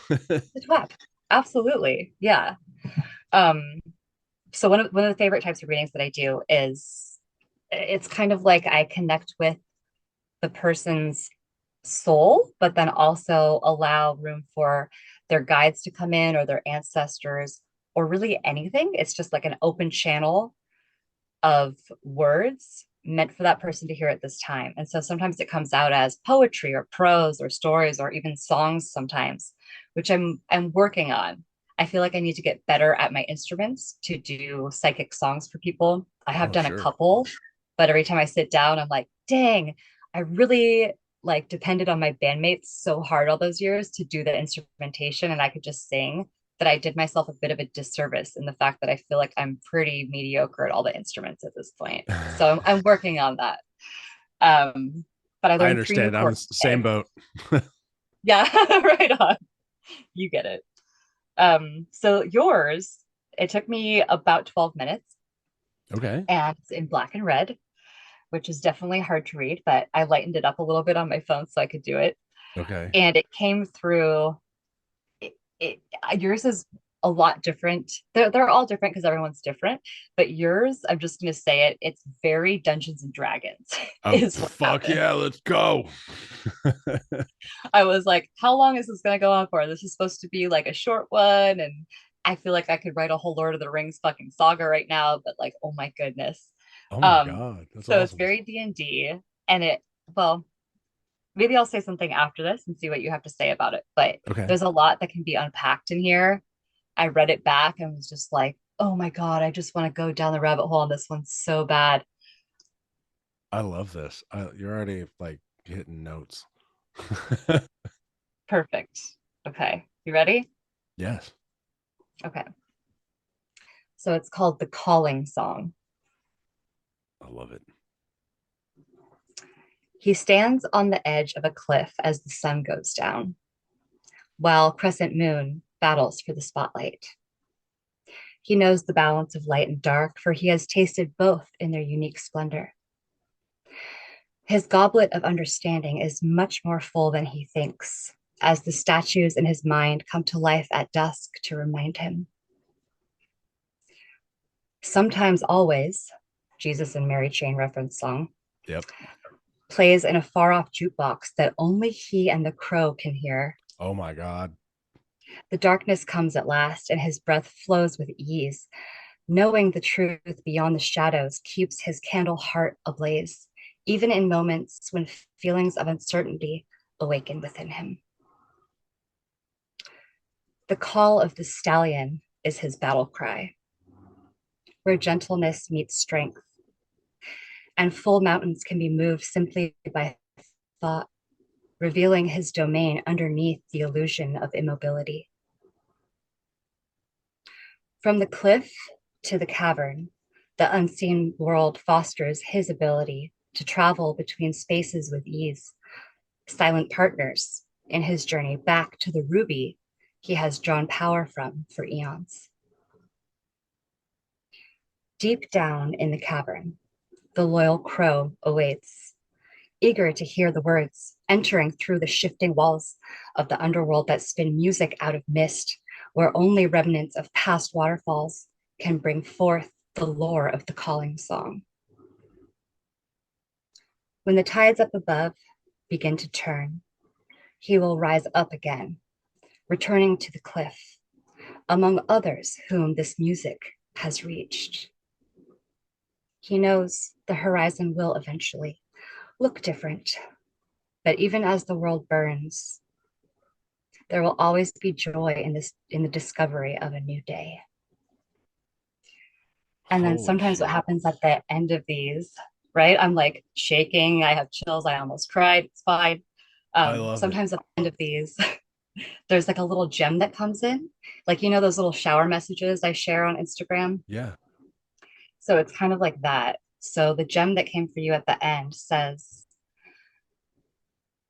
C: it's a twap. Absolutely. Yeah. Um, so one of the favorite types of readings that I do is it's kind of like I connect with the person's soul, but then also allow room for their guides to come in or their ancestors or really anything. It's just like an open channel of words meant for that person to hear at this time. And so sometimes it comes out as poetry or prose or stories or even songs sometimes, which I'm working on. I feel like I need to get better at my instruments to do psychic songs for people. I have
D: Oh,
C: done a
D: sure.
C: couple, but every time I sit down, I'm like, dang, I really like depended on my bandmates so hard all those years to do the instrumentation and I could just sing that I did myself a bit of a disservice in the fact that I feel like I'm pretty mediocre at all the instruments at this point. So I'm working on that. Um, but I
D: I
C: learned three new
D: understand. I'm the
C: chords
D: same
C: today.
D: boat.
C: Yeah, right on. You get it. So yours, it took me about 12 minutes
D: Okay.
C: and it's in black and red, which is definitely hard to read, but I lightened it up a little bit on my phone so I could do it.
D: Okay.
C: And it came through it, yours is a lot different. They're all different because everyone's different, but yours, I'm just going to say it, it's very Dungeons and Dragons
D: Oh,
C: is what
D: fuck
C: happened.
D: yeah. Let's go.
C: I was like, how long is this going to go on for? This is supposed to be like a short one. And I feel like I could write a whole Lord of the Rings fucking saga right now, but like, oh my goodness.
D: Oh my
C: Um,
D: God. That's
C: so it's
D: awesome.
C: very D&D and well, maybe I'll say something after this and see what you have to say about it. But
D: Okay.
C: there's a lot that can be unpacked in here. I read it back and was just like, oh my God, I just want to go down the rabbit hole on this one so bad.
D: I love this. You're already like hitting notes.
C: Perfect. Okay. You ready?
D: Yes.
C: Okay. So it's called The Calling Song.
D: I love it.
C: He stands on the edge of a cliff as the sun goes down, while Crescent Moon battles for the spotlight. He knows the balance of light and dark, for he has tasted both in their unique splendor. His goblet of understanding is much more full than he thinks, as the statues in his mind come to life at dusk to remind him. Sometimes always, Jesus and Mary Chain reference song,
D: Yep.
C: plays in a far off jukebox that only he and the crow can hear.
D: Oh my God.
C: The darkness comes at last, and his breath flows with ease. Knowing the truth beyond the shadows keeps his candle heart ablaze, even in moments when feelings of uncertainty awaken within him. The call of the stallion is his battle cry, where gentleness meets strength, and full mountains can be moved simply by thought, revealing his domain underneath the illusion of immobility. From the cliff to the cavern, the unseen world fosters his ability to travel between spaces with ease, silent partners in his journey back to the ruby he has drawn power from for eons. Deep down in the cavern, the loyal crow awaits, eager to hear the words entering through the shifting walls of the underworld that spin music out of mist, where only remnants of past waterfalls can bring forth the lore of the calling song. When the tides up above begin to turn, he will rise up again, returning to the cliff, among others whom this music has reached. He knows the horizon will eventually look different, but even as the world burns, there will always be joy in the discovery of a new day. And then
D: Holy
C: sometimes what
D: shit.
C: happens at the end of these, right? I'm like shaking, I have chills, I almost cried. It's fine.
D: I love it.
C: Sometimes at the end of these, there's like a little gem that comes in, like those little shower messages I share on Instagram.
D: Yeah.
C: So it's kind of like that. So the gem that came for you at the end says,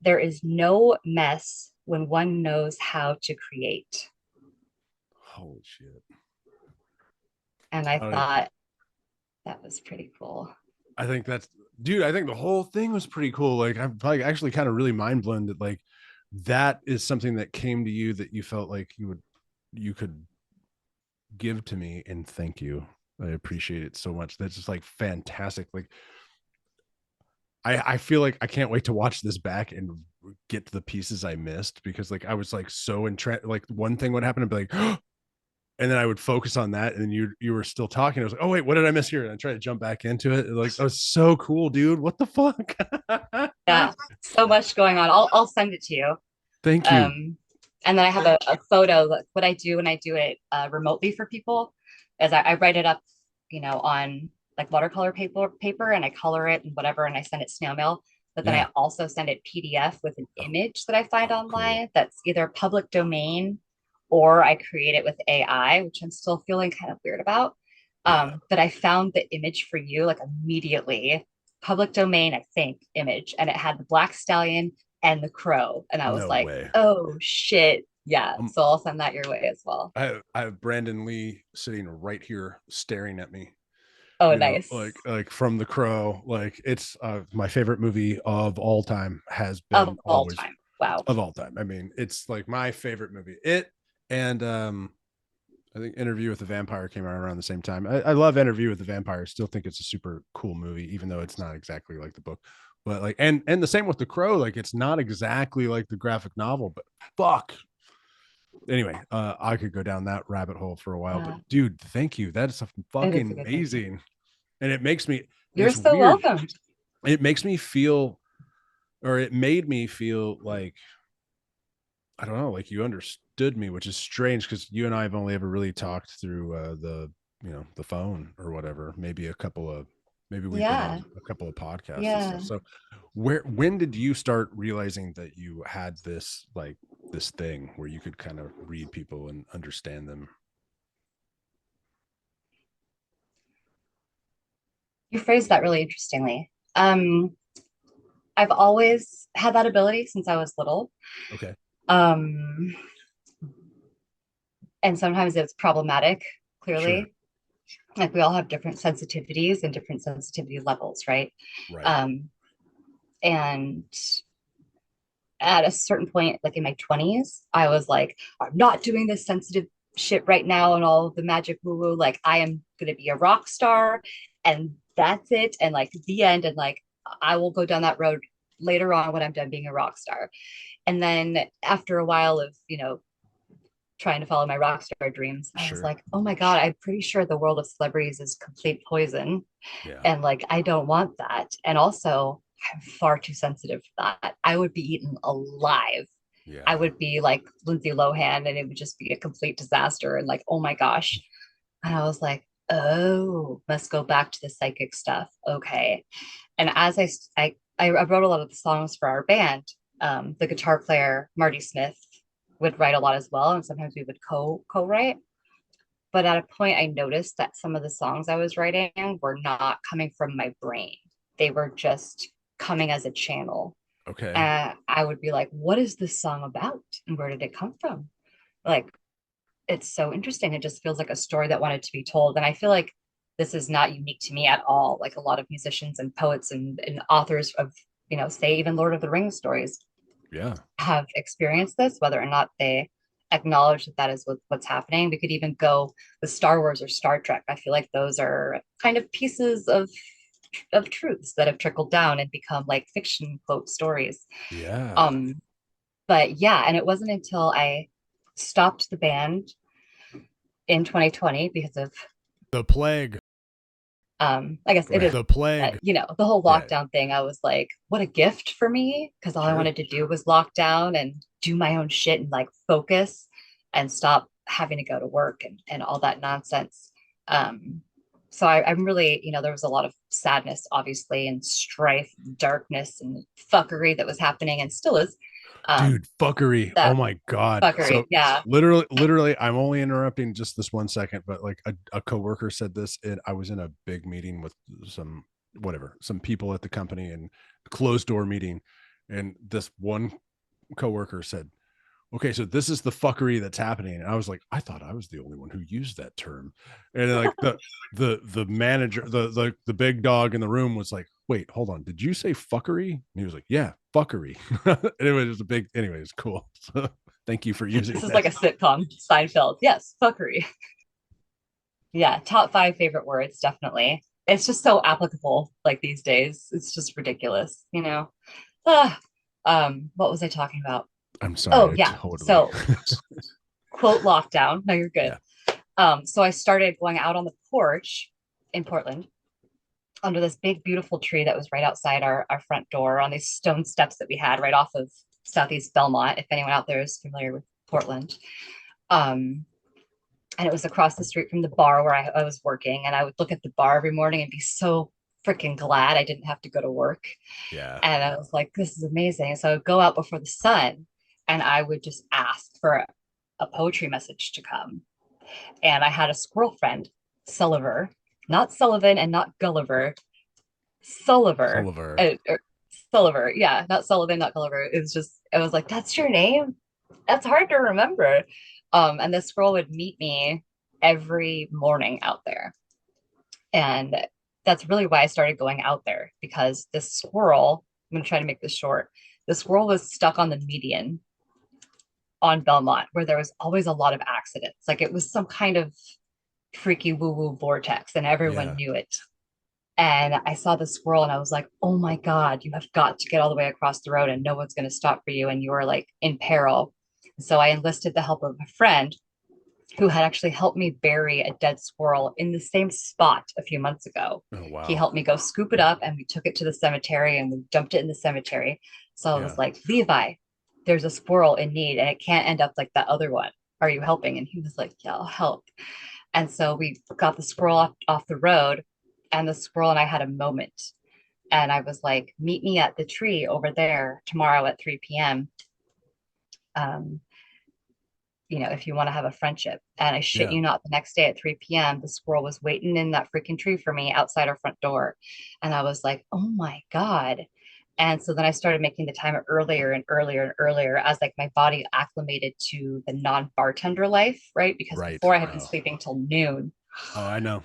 C: "There is no mess when one knows how to create."
D: Holy shit.
C: And I
D: I,
C: thought that was pretty cool.
D: I think that's, dude, I think the whole thing was pretty cool. Like, I'm like actually kind of really mind blown that like that is something that came to you that you felt like you could give to me, and thank you. I appreciate it so much. That's just like fantastic. Like I feel like I can't wait to watch this back and get to the pieces I missed, because like I was like so entranced. Like one thing would happen and be like, and then I would focus on that, and then you were still talking. I was like, oh wait, what did I miss here? And I tried to jump back into it. Like, that was so cool, dude. What the fuck?
C: Yeah, so much going on. I'll send it to you.
D: Thank you.
C: And then I have a photo. What I do when I do it remotely for people is I write it up, on like watercolor paper, and I color it and whatever, and I send it snail mail. But then
D: Yeah.
C: I also send it PDF with an image that I find online
D: Cool.
C: that's either public domain, or I create it with AI, which I'm still feeling kind of weird about.
D: Yeah.
C: But I found the image for you like immediately, public domain, I think, image, and it had the black stallion and the crow, and I was
D: No
C: like,
D: way.
C: oh shit, yeah.
D: Um,
C: So I'll send that your way as well.
D: I have Brandon Lee sitting right here staring at me,
C: Oh,
D: you know,
C: nice.
D: like from The Crow. Like it's my favorite movie of all time, has
C: Of
D: been
C: all
D: always
C: time. Wow.
D: of all time. I mean, it's like my favorite movie. It and I think Interview with the Vampire came out around the same time. I love Interview with the Vampire. Still think it's a super cool movie, even though it's not exactly like the book. But like, and the same with The Crow. Like, it's not exactly like the graphic novel, but fuck. Anyway, I could go down that rabbit hole for a while. But
C: Yeah,
D: dude, thank you. That is
C: it is a
D: fucking
C: good movie.
D: amazing, and it makes me.
C: You're
D: It's
C: so
D: weird.
C: welcome.
D: It makes me feel, or it made me feel like, I don't know, like you understood me, which is strange because you and I have only ever really talked through the phone or whatever. Maybe we've been
C: Yeah,
D: on a couple of podcasts and
C: yeah.
D: stuff. So when did you start realizing that you had this like this thing where you could kind of read people and understand them?
C: You phrased that really interestingly. I've always had that ability since I was little.
D: Okay.
C: Um, and sometimes it's problematic,
D: Sure.
C: clearly. Like we all have different sensitivities and different sensitivity levels, right?
D: Right.
C: Um, and at a certain point, like in my 20s, I was like, I'm not doing this sensitive shit right now and all of the magic woo woo. Like, I am going to be a rock star and that's it. And like the end. And like, I will go down that road later on when I'm done being a rock star. And then after a while of, trying to follow my rock star dreams, I was
D: Sure.
C: like, oh my God, I'm pretty sure the world of celebrities is complete poison.
D: Yeah.
C: And like, I don't want that. And also, I'm far too sensitive to that. I would be eaten alive. I
D: Yeah.
C: would be like Lindsay Lohan and it would just be a complete disaster. And like, oh my gosh. And I was like, oh, must go back to the psychic stuff. Okay. And as I wrote a lot of the songs for our band, the guitar player, Marty Smith, would write a lot as well. And sometimes we would co-write. But at a point, I noticed that some of the songs I was writing were not coming from my brain. They were just coming as a channel.
D: Okay.
C: And I would be like, what is this song about? And where did it come from? Like, it's so interesting. It just feels like a story that wanted to be told. And I feel like this is not unique to me at all. Like a lot of musicians and poets and authors of, say even Lord of the Rings stories
D: Yeah.
C: have experienced this, whether or not they acknowledge that that is what's happening. We could even go with Star Wars or Star Trek. I feel like those are kind of pieces of truths that have trickled down and become like fiction quote stories.
D: Yeah.
C: Um, but yeah, and it wasn't until I stopped the band in 2020 because of
D: The plague.
C: I guess it
D: Right.
C: is
D: The plague.
C: the whole
D: Yeah.
C: lockdown thing. I was like, what a gift for me, because all I
D: Sure.
C: wanted to do was lock down and do my own shit and like focus and stop having to go to work and all that nonsense. So I'm really, there was a lot of sadness, obviously, and strife, darkness, and fuckery that was happening and still is.
D: Dude, fuckery. Oh
C: That
D: my God.
C: fuckery,
D: So
C: yeah.
D: literally, I'm only interrupting just this 1 second, but like a coworker said this, and I was in a big meeting with some people at the company and closed door meeting. And this one coworker said, okay, so this is the fuckery that's happening. And I was like, I thought I was the only one who used that term. And like the manager, the big dog in the room was like, wait, hold on, did you say fuckery? And he was like, yeah, fuckery. And it was just a big, anyway, it's cool. So thank you for using
C: This is
D: that.
C: like a sitcom, Seinfeld. Yes, fuckery. Yeah, top five favorite words, definitely. It's just so applicable like these days. It's just ridiculous. Ah, what was I talking about?
D: I'm sorry,
C: Oh
D: I
C: yeah.
D: totally
C: So quote lockdown. No, you're good.
D: yeah.
C: So I started going out on the porch in Portland under this big, beautiful tree that was right outside our front door on these stone steps that we had right off of Southeast Belmont, if anyone out there is familiar with Portland. Um, and it was across the street from the bar where I was working. And I would look at the bar every morning and be so freaking glad I didn't have to go to work.
D: Yeah.
C: And I was like, this is amazing. So I would go out before the sun and I would just ask for a poetry message to come. And I had a squirrel friend, Sulliver, not Sullivan and not Gulliver, Sulliver.
D: Oliver.
C: Sulliver. Yeah, not Sullivan, not Gulliver. I was like, that's your name? That's hard to remember. And the squirrel would meet me every morning out there. And that's really why I started going out there because this squirrel, I'm going to try to make this short. The squirrel was stuck on the median on Belmont where there was always a lot of accidents. Like it was some kind of freaky woo woo vortex and everyone
D: Yeah.
C: knew it. And I saw the squirrel and I was like, oh my God, you have got to get all the way across the road and no one's going to stop for you. And you are like in peril. So I enlisted the help of a friend who had actually helped me bury a dead squirrel in the same spot a few months ago.
D: Oh
C: He
D: wow.
C: helped me go scoop it up and we took it to the cemetery and we dumped it in the cemetery. So I
D: Yeah.
C: was like, Levi, there's a squirrel in need and it can't end up like that other one. Are you helping? And he was like, yeah, I'll help. And so we got the squirrel off the road and the squirrel and I had a moment. And I was like, meet me at the tree over there tomorrow at 3 p.m. Um, if you want to have a friendship. And I shit
D: Yeah.
C: you not, the next day at 3 p.m., the squirrel was waiting in that freaking tree for me outside our front door. And I was like, oh my God. And so then I started making the time earlier and earlier and earlier as like my body acclimated to the non-bartender life, right? Because
D: Right.
C: before I had been
D: Oh.
C: sleeping till noon.
D: Oh, I know.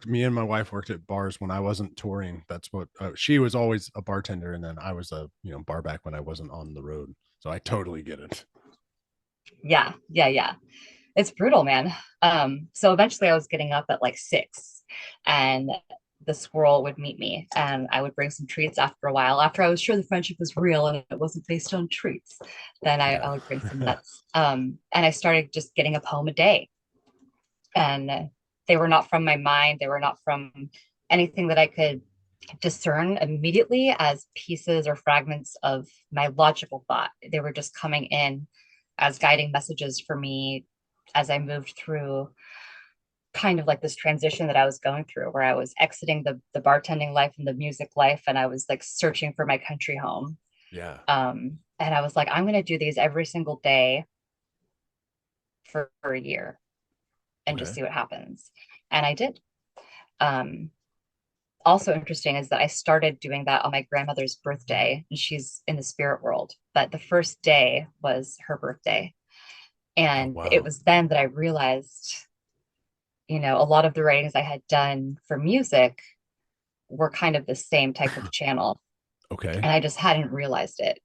D: Me and my wife worked at bars when I wasn't touring. That's what she was always a bartender. And then I was a, bar back when I wasn't on the road. So I totally get it.
C: Yeah. It's brutal, man. So eventually I was getting up at like 6 and the squirrel would meet me, and I would bring some treats after a while. After I was sure the friendship was real and it wasn't based on treats, then I would bring some
D: Yeah.
C: nuts. And I started just getting a poem a day. And they were not from my mind. They were not from anything that I could discern immediately as pieces or fragments of my logical thought. They were just coming in as guiding messages for me as I moved through kind of like this transition that I was going through, where I was exiting the bartending life and the music life, and I was like searching for my country home.
D: Yeah.
C: And I was like, I'm going to do these every single day for a year and just
D: Okay.
C: see what happens. And I did. Um, Also interesting is that I started doing that on my grandmother's birthday, and she's in the spirit world. But the first day was her birthday.
D: Oh,
C: And it
D: wow.
C: was then that I realized, a lot of the writings I had done for music were kind of the same type of channel.
D: Okay.
C: And I just hadn't realized it.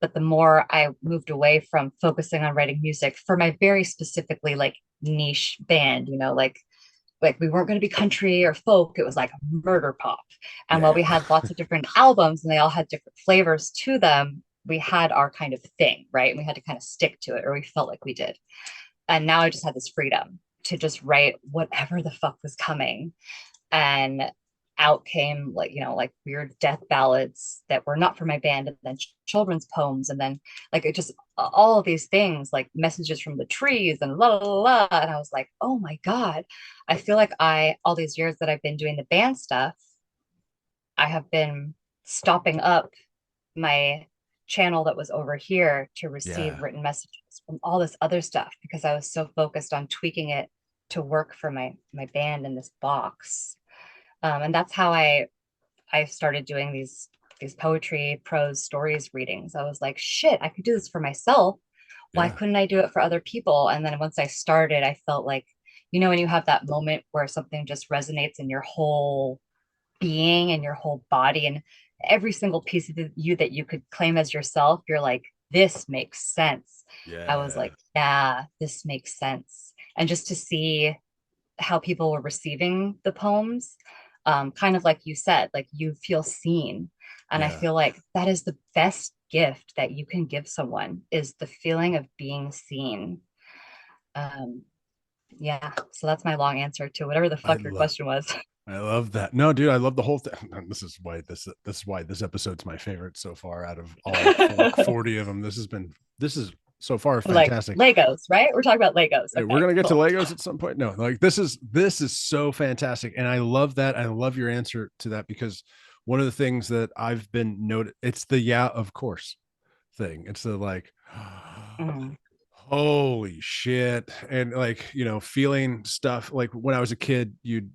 C: But the more I moved away from focusing on writing music for my very specifically like niche band, like we weren't going to be country or folk, it was like murder pop. And while we
D: Yeah.
C: had lots of different albums and they all had different flavors to them, we had our kind of thing, right? And we had to kind of stick to it, or we felt like we did. And now I just had this freedom to just write whatever the fuck was coming. And out came like weird death ballads that were not for my band, and then children's poems, and then like it just all of these things like messages from the trees and la la la. And I was like, oh my God, I feel like I all these years that I've been doing the band stuff, I have been stopping up my channel that was over here to receive
D: Yeah.
C: written messages from all this other stuff, because I was so focused on tweaking it to work for my band in this box. And that's how I started doing these poetry, prose, stories readings. I was like, shit, I could do this for myself. Why
D: Yeah.
C: couldn't I do it for other people? And then once I started, I felt like, when you have that moment where something just resonates in your whole being and your whole body, and every single piece of you that you could claim as yourself, you're like, this makes sense. I was
D: Yeah.
C: like, yeah, this makes sense. And just to see how people were receiving the poems, kind of like you said, like you feel seen. And I
D: Yeah.
C: feel like that is the best gift that you can give someone, is the feeling of being seen. Um, yeah, so that's my long answer to whatever the
D: I
C: fuck your
D: love
C: question was.
D: I love that. No, dude, I love the whole thing. This is why this episode's my favorite so far out of all 40 of them. This is so far
C: Like
D: fantastic.
C: Legos, right? We're talking about Legos.
D: Hey, we're
C: Okay,
D: gonna get to
C: cool.
D: Legos at some point. No, like this is so fantastic, and I love that. I love your answer to that, because one of the things that I've been noted, it's the yeah, of course thing. It's the like,
C: Mhm.
D: holy shit, and like feeling stuff like when I was a kid, you'd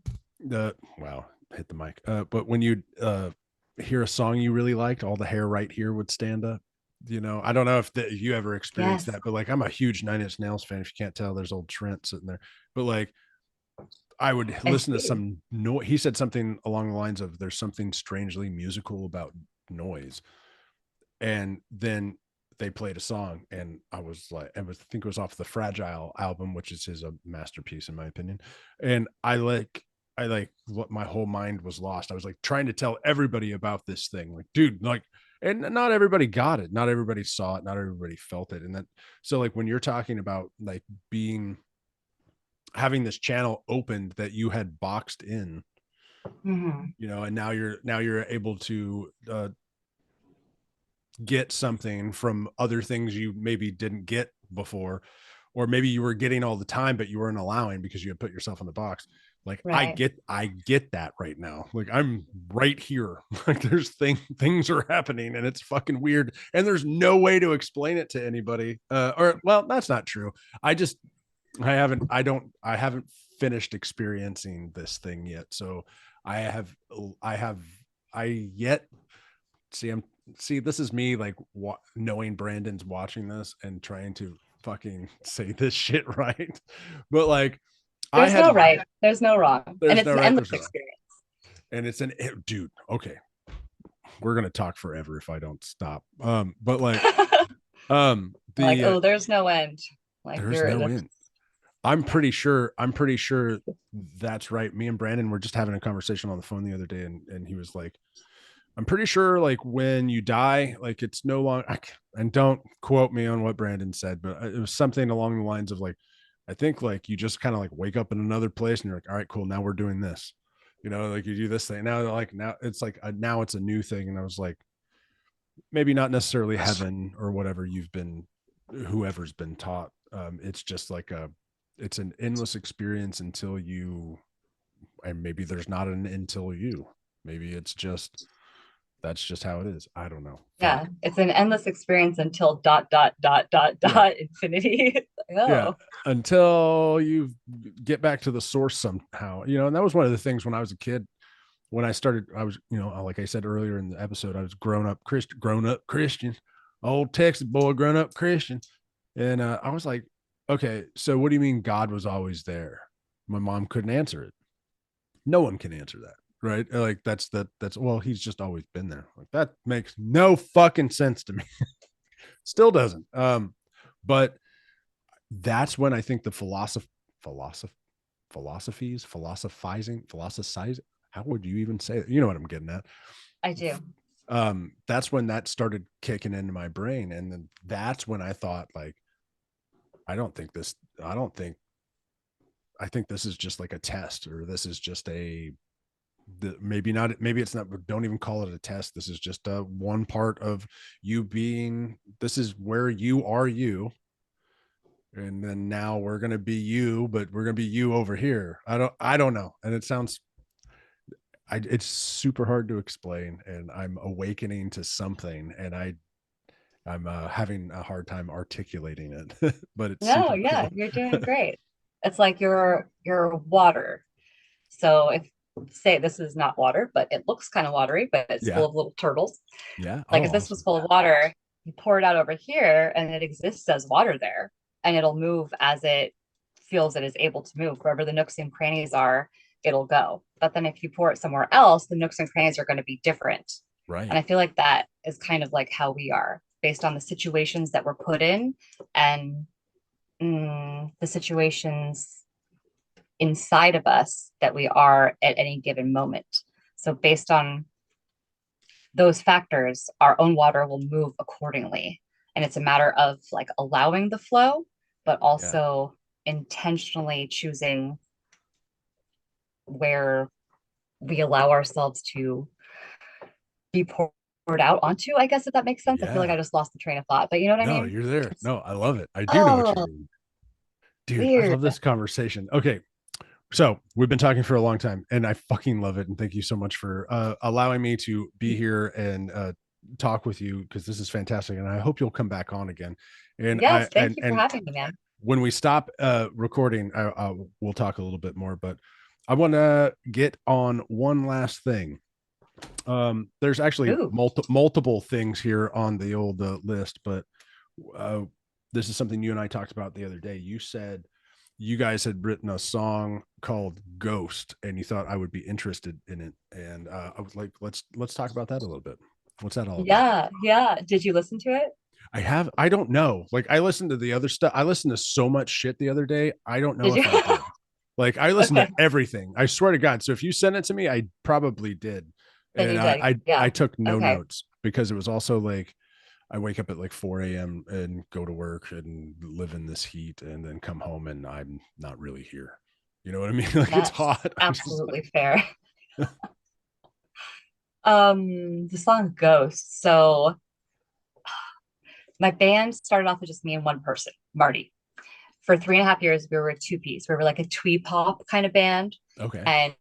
D: wow, hit the mic. But when you'd hear a song you really liked, all the hair right here would stand up. I don't know if you ever experienced
C: Yes.
D: that, but like I'm a huge Nine Inch Nails fan. If you can't tell, there's old Trent sitting there. But like I would
C: I
D: listen to
C: see.
D: some noise. He said something along the lines of, "There's something strangely musical about noise," and then they played a song, and I was like, I think it was off the Fragile album, which is his masterpiece in my opinion. And I like what my whole mind was lost. I was like trying to tell everybody about this thing, like, dude, like, and not everybody got it, not everybody saw it, not everybody felt it. And that, so like when you're talking about like being having this channel opened that you had boxed in,
C: Mhm.
D: and now you're able to get something from other things you maybe didn't get before, or maybe you were getting all the time but you weren't allowing because you had put yourself in the box. Like
C: Right.
D: I get that right now. Like I'm right here. Like there's things are happening and it's fucking weird, and there's no way to explain it to anybody. Or well, that's not true. I just I haven't finished experiencing this thing yet. So I have I have I yet see, this is me like knowing Brandon's watching this and trying to fucking say this shit right. But like I
C: There's no
D: had
C: right. There's no wrong. And
D: there's
C: it's
D: no
C: an
D: right,
C: endless
D: there's no wrong.
C: experience.
D: And it's dude, okay. We're gonna talk forever if I don't stop. But like
C: Like,
D: the
C: oh, there's no end. Like
D: there's
C: there
D: no
C: is.
D: end. I'm pretty sure that's right. Me and Brandon were just having a conversation on the phone the other day, and he was like, I'm pretty sure like when you die, like it's no longer, and don't quote me on what Brandon said, but it was something along the lines of like, I think like you just kind of like wake up in another place and you're like, all right, cool. Now we're doing this, like you do this thing now, like now it's like, now it's a new thing. And I was like, maybe not necessarily heaven or whatever whoever's been taught. It's just like it's an endless experience until you, and maybe there's not an until you, maybe it's just, that's just how it is. I don't know.
C: Yeah,
D: Fuck.
C: it's an endless experience until dot dot dot dot
D: Yeah.
C: dot infinity.
D: Yeah.
C: Oh,
D: Until you get back to the source somehow, and that was one of the things when I was a kid, when I started, I was, like I said earlier in the episode, I was grown up Christian, old Texas boy, grown up Christian. And I was like, okay, so what do you mean God was always there? My mom couldn't answer it. No one can answer that. Right. Like well, he's just always been there. Like that makes no fucking sense to me. Still doesn't. But that's when I think the philosophizing, how would you even say it? You know what I'm getting at?
C: I do.
D: That's when that started kicking into my brain. And then that's when I thought like, I don't think this, I don't think, I think this is just like a test, or this is just maybe not, maybe it's not, don't even call it a test. This is just one part of you being, this is where you are you. And then now we're going to be you, but we're going to be you over here. I don't know. And it sounds, it's super hard to explain, and I'm awakening to something, and I'm having a hard time articulating it, but it's
C: No,
D: super
C: yeah,
D: cool.
C: you're doing great. It's like you're water. So if say this is not water, but it looks kind of watery, but it's full
D: Yeah.
C: of little turtles.
D: Yeah.
C: Like
D: Oh,
C: if this was
D: awesome.
C: full of water, you pour it out over here and it exists as water there, and it'll move as it feels it is able to move. Wherever the nooks and crannies are, it'll go. But then if you pour it somewhere else, the nooks and crannies are going to be different. And
D: Right.
C: I feel like that is kind of like how we are based on the situations that we're put in and the situations inside of us that we are at any given moment. So based on those factors, our own water will move accordingly. And it's a matter of like allowing the flow, but
D: Yeah.
C: also intentionally choosing where we allow ourselves to be poured out onto, I guess, if that makes sense. I feel like I
D: Yeah.
C: just lost the train of thought, but you know what I
D: No,
C: mean?
D: you're there.
C: It's,
D: No, I love it. I do know what you
C: oh,
D: mean. Dude, I
C: weird.
D: love this conversation. Okay. So we've been talking for a long time, and I fucking love it. And thank you so much for allowing me to be here and talk with you, because this is fantastic. And I hope you'll come back on again. And
C: Yes, thank you for having me, man.
D: when we stop recording, we'll talk a little bit more. But I want to get on one last thing. There's actually
C: Ooh,
D: multiple things here on the old list, but uh, this is something you and I talked about the other day. You said you guys had written a song called Ghost, and you thought I would be interested in it. And I was like, let's talk about that a little bit. What's that all about?
C: yeah, yeah. Did you listen to it?
D: I don't know. Like I listened to the other stuff. I listened to so much shit the other day. I don't know
C: Did you?
D: if I did. Like I listened to
C: Okay,
D: everything. I swear to God. So if you send it to me, I probably did.
C: then
D: And
C: you did.
D: I
C: Yeah.
D: took no
C: Okay.
D: notes, because it was also like I wake up at like 4 a.m. and go to work and live in this heat, and then come home and I'm not really here. You know what I mean? Like it's
C: That's
D: hot. I'm just
C: absolutely fair. The song Ghost. So my band started off with just me and one person, Marty. For 3.5 years, we were a two-piece. We were like a twee pop kind of band.
D: okay.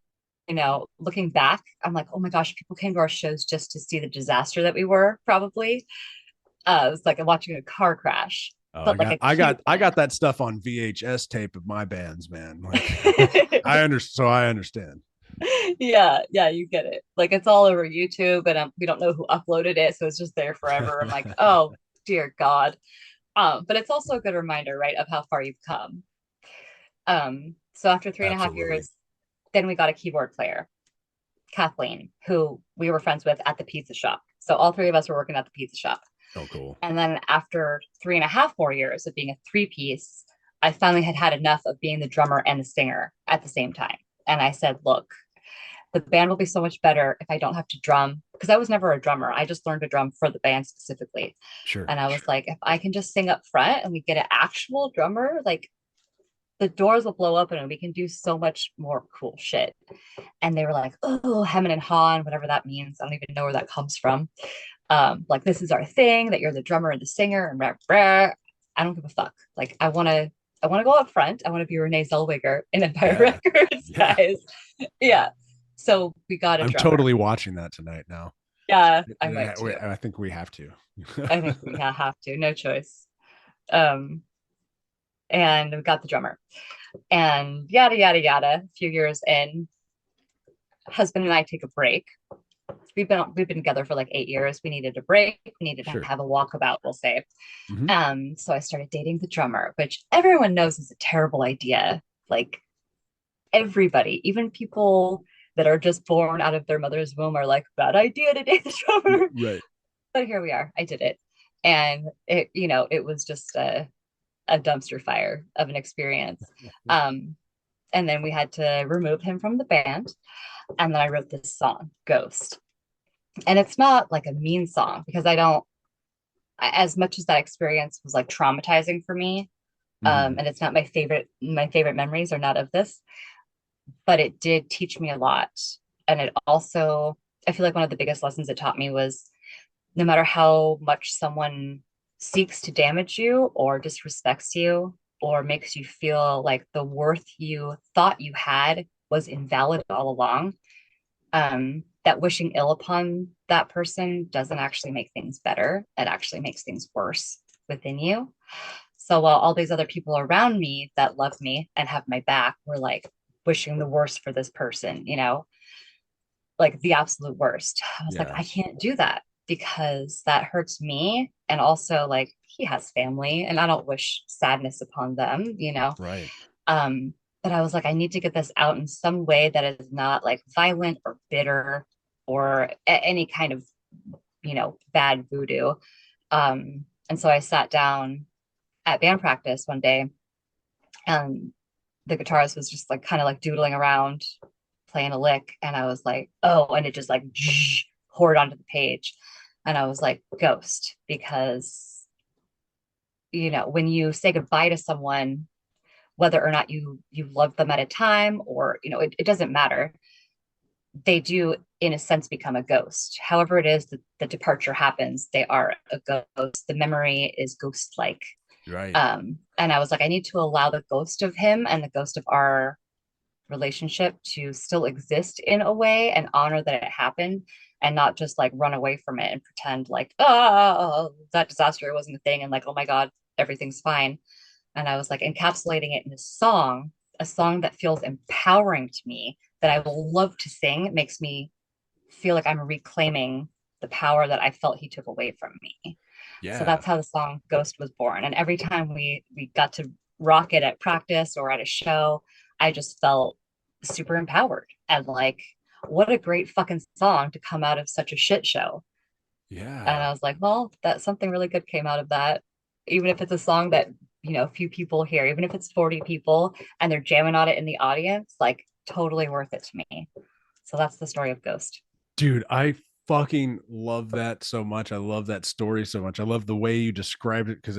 C: And looking back, I'm like, oh my gosh, people came to our shows just to see the disaster that we were, probably. It was like watching a car crash.
D: Oh,
C: Felt like a cute
D: I
C: band.
D: got that stuff on VHS tape of my bands, man. Like I understand.
C: Yeah, yeah, you get it. Like it's all over YouTube, and we don't know who uploaded it, so it's just there forever. I'm like, oh dear God. But it's also a good reminder, right, of how far you've come. So after three and a half
D: Absolutely.
C: years, then we got a keyboard player, Kathleen, who we were friends with at the pizza shop. So all three of us were working at the pizza shop.
D: Oh, cool.
C: And then after 3.5 more years of being a three piece, I finally had had enough of being the drummer and the singer at the same time. And I said, look, the band will be so much better if I don't have to drum, because I was never a drummer. I just learned to drum for the band specifically.
D: Sure.
C: And I was like, if I can just sing up front and we get an actual drummer, like the doors will blow open and we can do so much more cool shit. And they were like, oh, hemming and hawing, whatever that means. I don't even know where that comes from. Like, this is our thing, that you're the drummer and the singer and rah, rah. I don't give a fuck. Like, I want to go up front. I want to be Renee Zellweger in Empire Records,
D: Yeah.
C: guys. Yeah. So we got a
D: I'm
C: drummer.
D: totally watching that tonight now.
C: Yeah, I might too.
D: I think we have to.
C: I think we have to. No choice. Um, and we got the drummer, and yada yada yada. A few years in, husband and I take a break. We've been together for like 8 years. We needed a break. We needed to
D: Sure.
C: have a walkabout, we'll say.
D: Mhm.
C: So I started dating the drummer, which everyone knows is a terrible idea. Like, everybody, even people that are just born out of their mother's womb, are like, bad idea to date the drummer.
D: Right.
C: But here we are. I did it. And it was just a dumpster fire of an experience. Um, and then we had to remove him from the band. And then I wrote this song, Ghost. And it's not like a mean song, because as much as that experience was like traumatizing for me,
D: Mhm.
C: and it's not my favorite memories are not of this, but it did teach me a lot. And it also, I feel like one of the biggest lessons it taught me was, no matter how much someone seeks to damage you or disrespects you or makes you feel like the worth you thought you had was invalid all along, that wishing ill upon that person doesn't actually make things better. It actually makes things worse within you. So while all these other people around me that love me and have my back were like wishing the worst for this person, like the absolute worst, I was like,
D: Yeah.
C: I can't do that, because that hurts me. And also, like, he has family and I don't wish sadness upon them.
D: Right.
C: But I was like, I need to get this out in some way that is not like violent or bitter or any kind of, bad voodoo. And so I sat down at band practice one day, and the guitarist was just like kind of like doodling around, playing a lick. And I was like, oh, and it just like poured onto the page. And I was like, Ghost, because, when you say goodbye to someone, whether or not you love them at a time, or it doesn't matter, they do in a sense become a ghost. However it is that the departure happens, they are a ghost. The memory is ghost like.
D: Right.
C: And I was like, I need to allow the ghost of him and the ghost of our relationship to still exist in a way, and honor that it happened, and not just like run away from it and pretend like, oh, that disaster wasn't a thing, and like, oh my god, everything's fine. And I was like encapsulating it in a song that feels empowering to me, that I will love to sing. It makes me feel like I'm reclaiming the power that I felt he took away from me. So
D: Yeah.
C: that's how the song Ghost was born. And every time we got to rock it at practice or at a show, I just felt super empowered, and like, what a great fucking song to come out of such a shit show. And
D: Yeah.
C: I was like, well, that something really good came out of that. Even if it's a song that, few people hear, even if it's 40 people and they're jamming on it in the audience, like, totally worth it to me. So that's the story of Ghost.
D: Dude, I fucking love that so much. I love that story so much. I love the way you described it, because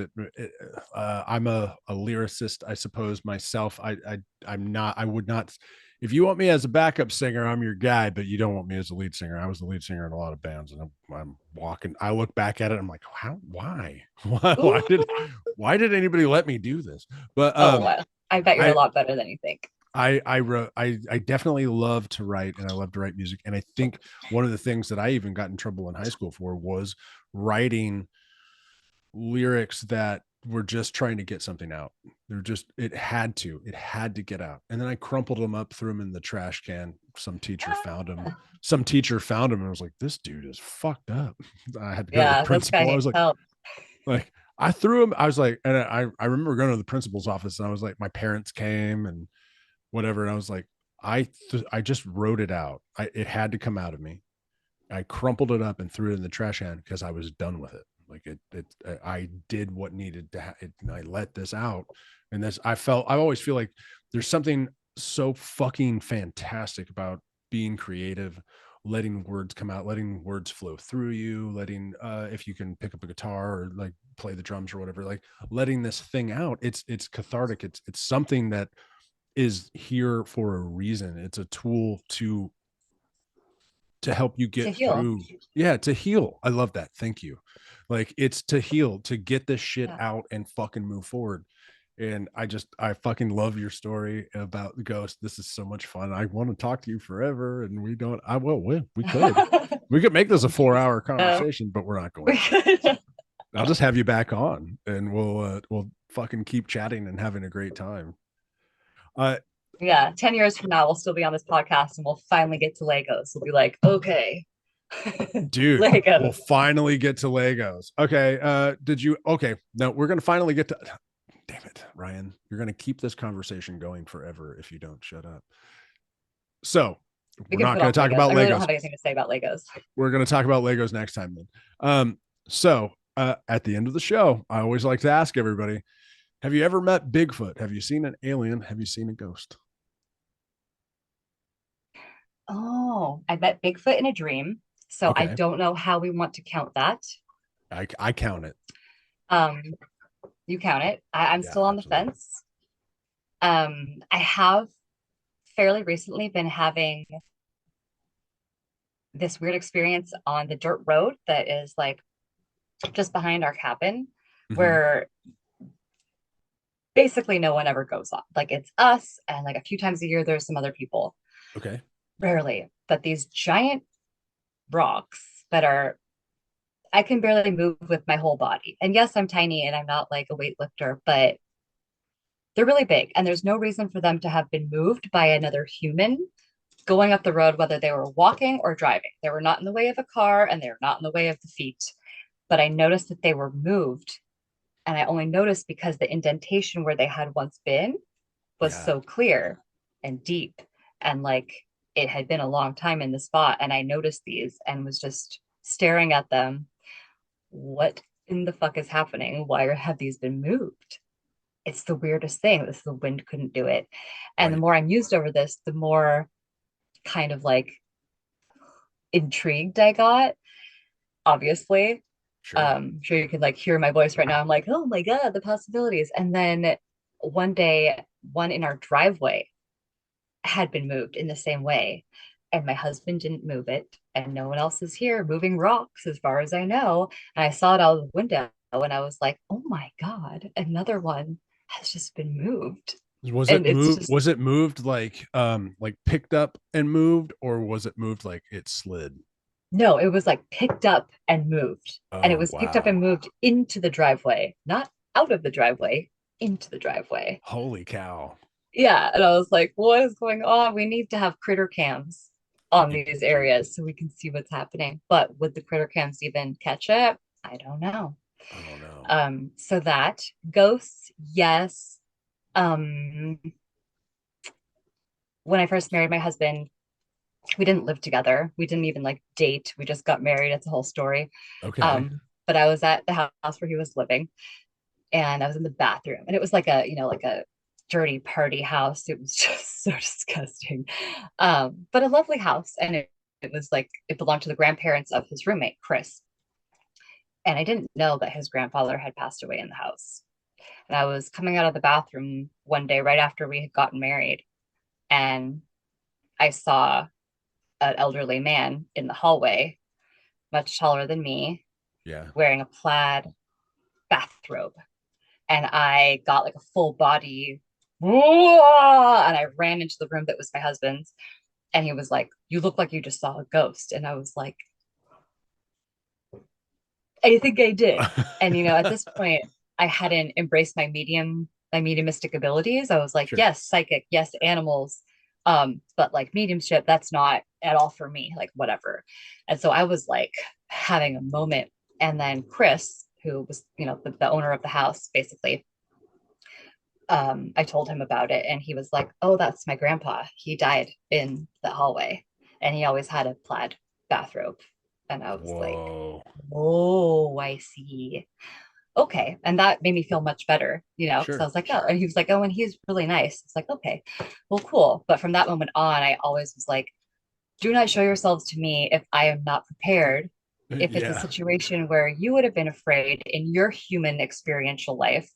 D: I'm a lyricist, I suppose, myself. I'm not, I would not, if you want me as a backup singer, I'm your guy, but you don't want me as a lead singer. I was the lead singer in a lot of bands, and I'm walking, I look back at it, I'm like, why, why did anybody let me do this? But
C: Oh, I bet you're a
D: I,
C: lot better than you think.
D: I wrote, I definitely love to write, and I love to write music. And I think one of the things that I even got in trouble in high school for was writing lyrics that were just trying to get something out. It had to get out. And then I crumpled them up, threw them in the trash can. Some teacher found them and was like, this dude is fucked up. I had to go to the
C: Yeah, this guy
D: principal. I was
C: needs help.
D: like, I threw him. I was like, and I remember going to the principal's office, and I was like, my parents came and whatever. And I was like, I just wrote it out. It had to come out of me. I crumpled it up and threw it in the trash can because I was done with it. Like I did what needed to I let this out. And I always feel like there's something so fucking fantastic about being creative, letting words come out, letting words flow through you, letting if you can pick up a guitar or like play the drums or whatever, like letting this thing out. It's cathartic. It's something that is here for a reason. It's a tool to help you
C: To
D: get
C: heal.
D: through. Yeah, to heal. I love that. Thank you. Like it's to heal, to get this shit
C: Yeah.
D: out and fucking move forward. And I fucking love your story about the ghost. This is so much fun. I want to talk to you forever, and we could make this a 4-hour
C: No,
D: conversation, but we're not going
C: we
D: to.
C: could.
D: I'll just have you back on, and we'll fucking keep chatting and having a great time.
C: Yeah, 10 years from now, we'll still be on this podcast and we'll finally get to Legos. We'll be like, okay,
D: Dude, we'll
C: Legos.
D: finally get to Legos. Okay. Okay. No, we're going to finally get to, damn it, Ryan, you're going to keep this conversation going forever if you don't shut up. So
C: We
D: we're
C: can
D: not
C: put
D: going
C: off
D: to talk
C: Legos.
D: about
C: I really don't
D: Legos.
C: have anything to say about Legos.
D: We're going to talk about Legos next time then. So at the end of the show, I always like to ask everybody, have you ever met Bigfoot? Have you seen an alien? Have you seen a ghost?
C: Oh, I met Bigfoot in a dream. So I
D: Okay.
C: don't know how we want to count that.
D: I count it.
C: Um, you count it. I'm
D: Yeah,
C: still on the
D: absolutely.
C: fence. I have fairly recently been having this weird experience on the dirt road that is like just behind our cabin,
D: Mm-hmm.
C: where basically no one ever goes on. Like it's us and like a few times a year there's some other people.
D: Okay.
C: Rarely, but these giant rocks that are I can barely move with my whole body. And yes, I'm tiny and I'm not like a weightlifter, but they're really big and there's no reason for them to have been moved by another human going up the road, whether they were walking or driving. They were not in the way of a car and they were not in the way of the feet. But I noticed that they were moved. And I only noticed because the indentation where they had once been was
D: Yeah.
C: so clear and deep. And like it had been a long time in the spot. And I noticed these and was just staring at them. What in the fuck is happening? Why have these been moved? It's the weirdest thing. This the wind couldn't do it. And the
D: Right.
C: more I'm used over this, the more kind of like intrigued I got, obviously.
D: Sure.
C: I'm sure you can like hear my voice right now. I'm like, oh my God, the possibilities. And then one day, one in our driveway had been moved in the same way. And my husband didn't move it. And no one else is here moving rocks, as far as I know. And I saw it out of the window and I was like, oh my God, another one has just been moved.
D: Was it
C: And it's
D: moved?
C: just,
D: Was it moved like picked up and moved, or was it moved like it slid?
C: no, it was like picked up and moved. And it
D: Oh
C: was picked up and
D: wow.
C: moved into the driveway, not out of the driveway, into the driveway.
D: Holy cow.
C: Yeah. And I was like, what is going on? We need to have critter cams on these
D: Do.
C: areas so we can see what's happening. But would the critter cams even catch it? I don't know.
D: I don't know.
C: So that ghosts, yes. Um, when I first married my husband, we didn't live together. We didn't even like date. We just got married. It's a whole story.
D: Okay.
C: But I was at the house where he was living and I was in the bathroom and it was like a, like a dirty party house. It was just so disgusting. But a lovely house. And it was like, it belonged to the grandparents of his roommate, Chris. And I didn't know that his grandfather had passed away in the house. And I was coming out of the bathroom one day right after we had gotten married. And I saw an elderly man in the hallway, much taller than me,
D: Yeah.
C: wearing a plaid bathrobe. And I got like a full body, and I ran into the room that was my husband's. And he was like, "You look like you just saw a ghost." And I was like, "I think I did." And at this point, I hadn't embraced my mediumistic abilities. I was like,
D: Sure.
C: yes, psychic, yes, animals. But like mediumship, that's not at all for me, like whatever. And so I was like having a moment. And then Chris, who was, the owner of the house, basically, I told him about it and he was like, "Oh, that's my grandpa. He died in the hallway and he always had a plaid bathrobe." And I was like,
D: Whoa.
C: oh, I see. Okay. And that made me feel much better, because I
D: Sure.
C: was like, oh, and he was like, oh, and he's really nice. It's like, okay, well, cool. But from that moment on, I always was like, do not show yourselves to me if I am not prepared. If it's a
D: Yeah.
C: situation where you would have been afraid in your human experiential life,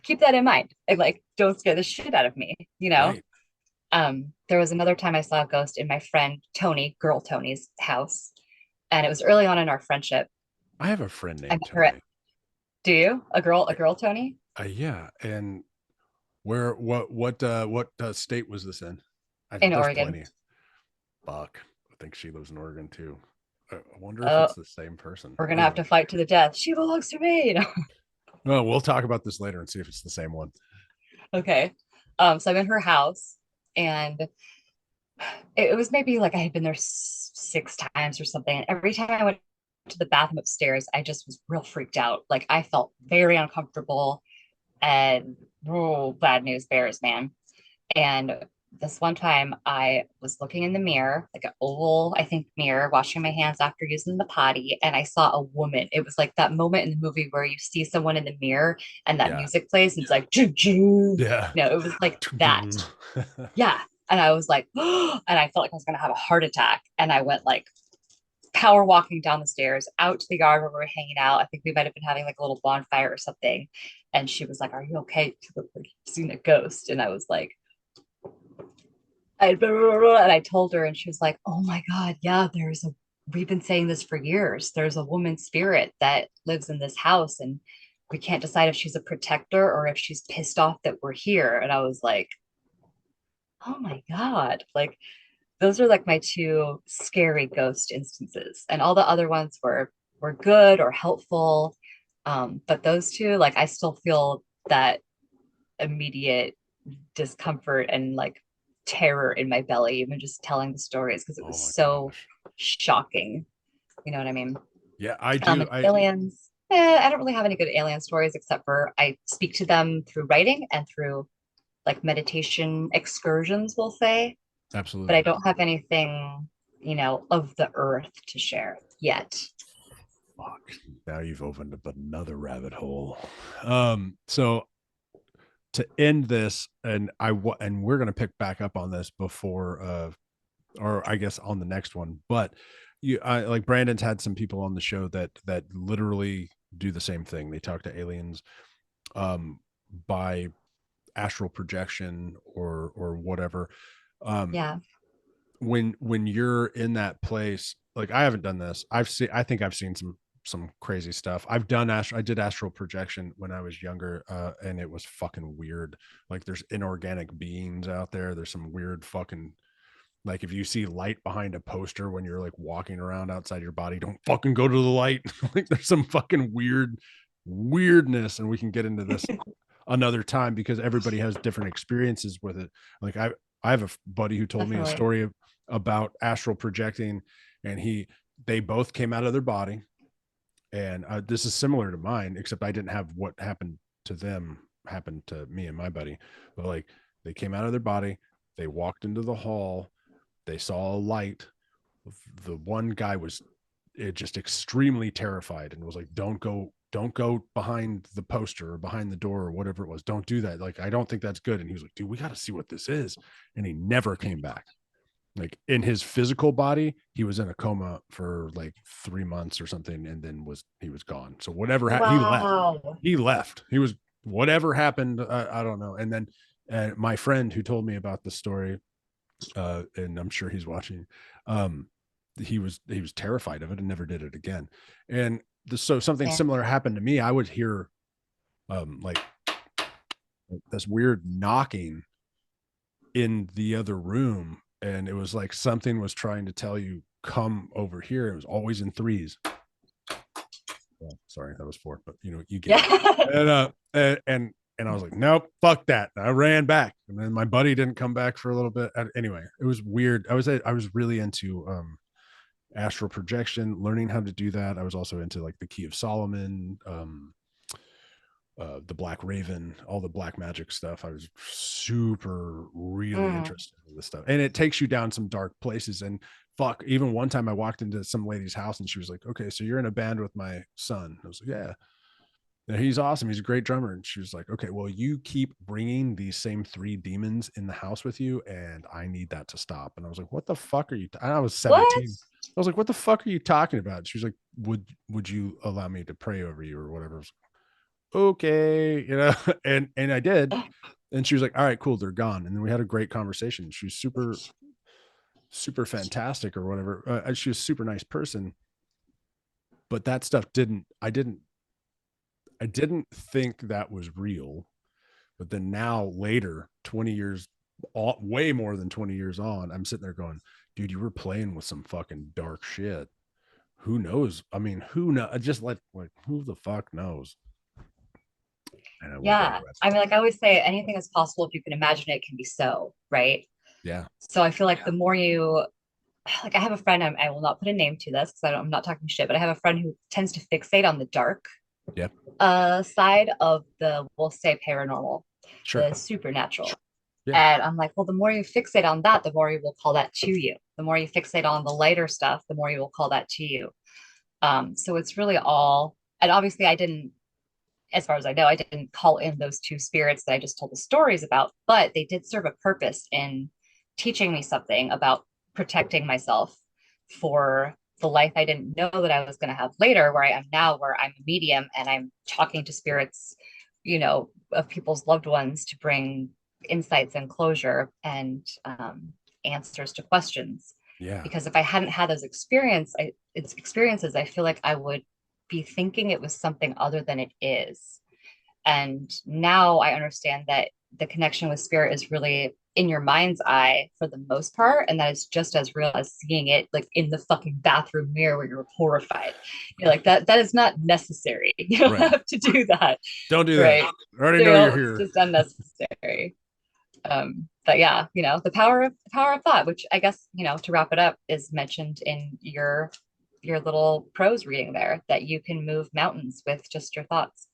C: keep that in mind. And like, don't scare the shit out of me.
D: Right.
C: There was another time I saw a ghost in my friend Tony, girl Tony's house. And it was early on in our friendship.
D: I have a friend
C: I
D: named
C: met her at,
D: Tony.
C: do you? A girl Tony?
D: Yeah. And what state was this in?
C: In
D: There's
C: Oregon.
D: plenty. Fuck. I think she lives in Oregon too. I wonder if
C: Oh,
D: it's the same person.
C: we're gonna have
D: Anyway.
C: to fight to the death. She belongs to me.
D: Oh, we'll talk about this later and see if it's the same one.
C: Okay. So I'm in her house, and it was maybe like I had been there 6 times or something. And every time I went to the bathroom upstairs, I just was real freaked out. Like I felt very uncomfortable, and oh, bad news bears, man. And this one time I was looking in the mirror, like an oval, I think, mirror, washing my hands after using the potty, and I saw a woman. It was like that moment in the movie where you see someone in the mirror and that
D: Yeah.
C: music plays, and it's like, choo, choo.
D: Yeah.
C: No, it was like that. Yeah. And I was like, oh, and I felt like I was going to have a heart attack. And I went like power walking down the stairs out to the yard where we were hanging out. I think we might have been having like a little bonfire or something. And she was like, are you okay? She looked like you've seen a ghost. And I was like, and I told her, and she was like, oh my God, yeah, we've been saying this for years. There's a woman spirit that lives in this house, and we can't decide if she's a protector or if she's pissed off that we're here. And I was like, oh my God. Like, those are like my two scary ghost instances. And all the other ones were good or helpful. But those two, like I still feel that immediate discomfort and like terror in my belly, even just telling the stories because it
D: Oh
C: was
D: my
C: so
D: gosh.
C: shocking. You know what I mean?
D: Yeah, I do.
C: And aliens, I don't really have any good alien stories except for I speak to them through writing and through like meditation excursions, we'll say, but I
D: Absolutely.
C: don't have anything, of the earth to share yet.
D: Fuck. Now you've opened up another rabbit hole. So to end this, and we're gonna pick back up on this before or I guess on the next one, but like Brandon's had some people on the show that literally do the same thing. They talk to aliens um by astral projection or whatever. Um
C: Yeah.
D: when you're in that place, like I haven't done this. I think I've seen some crazy stuff. I did astral projection when I was younger, and it was fucking weird. Like there's inorganic beings out there. There's some weird fucking, like if you see light behind a poster when you're like walking around outside your body, don't fucking go to the light. Like there's some fucking weirdness, and we can get into this another time because everybody has different experiences with it. Like I have a buddy who told me a
C: Definitely.
D: story about astral projecting, and they both came out of their body, and this is similar to mine, except I didn't have what happened to them happen to me and my buddy. But like they came out of their body, they walked into the hall, they saw a light. The one guy was just extremely terrified and was like, don't go behind the poster or behind the door or whatever it was. Don't do that. Like, I don't think that's good. And he was like, dude, we got to see what this is. And he never came back. Like in his physical body, he was in a coma for like 3 months or something. And then he was gone. So whatever,
C: Wow.
D: he left, he was, whatever happened. I don't know. And then my friend who told me about the story, and I'm sure he's watching, um, he was terrified of it and never did it again. And so something
C: Fair.
D: similar happened to me. I would hear like this weird knocking in the other room, and it was like something was trying to tell you, come over here. It was always in threes. Well, sorry, that was four, but you get it.
C: Yeah.
D: And I was like, nope, fuck that. I ran back, and then my buddy didn't come back for a little bit. Anyway, it was weird. I was really into astral projection, learning how to do that. I was also into like the Key of Solomon, the Black Raven, all the black magic stuff. I was super really
C: Mm.
D: interested in this stuff, and it takes you down some dark places. And fuck. Even one time I walked into some lady's house and she was like, okay, so you're in a band with my son. I was like, yeah. And he's awesome. He's a great drummer. And she was like, okay, well, you keep bringing these same 3 demons in the house with you, and I need that to stop. And I was like, what the fuck are you? I was 17.
C: What?
D: I was like, what the fuck are you talking about? She was like, would you allow me to pray over you or whatever? I was like, okay, you know, and I did. And she was like, all right, cool, they're gone. And then we had a great conversation. She was super fantastic or whatever. She was a super nice person. But that stuff I didn't think that was real. But then now later, 20 years, way more than 20 years on, I'm sitting there going, dude, you were playing with some fucking dark shit. Who knows? I mean, who knows? Just like who the fuck knows?
C: Yeah. I mean, like I always say, anything is possible if you can imagine it can be so, right?
D: Yeah.
C: So I feel like the more you, like I have a friend, I will not put a name to this because I'm not talking shit, but I have a friend who tends to fixate on the dark side of the, we'll say paranormal, the supernatural. Yeah. And I'm like, well, the more you fixate on that, the more you will call that to you. The more you fixate on the lighter stuff, the more you will call that to you. So it's really all, and obviously I didn't, as far as I know, I didn't call in those 2 spirits that I just told the stories about, but they did serve a purpose in teaching me something about protecting myself for the life I didn't know that I was going to have later, where I am now, where I'm a medium and I'm talking to spirits, you know, of people's loved ones to bring insights and closure and answers to questions.
D: Yeah.
C: Because if I hadn't had those experiences, I feel like I would be thinking it was something other than it is. And now I understand that the connection with spirit is really in your mind's eye for the most part, and that is just as real as seeing it like in the fucking bathroom mirror where you're horrified. You're like, that is not necessary. You don't have to do that.
D: Don't do that. I already know you're here.
C: It's just unnecessary. But yeah, you know, the power of thought, which I guess, you know, to wrap it up, is mentioned in your little prose reading there, that you can move mountains with just your thoughts.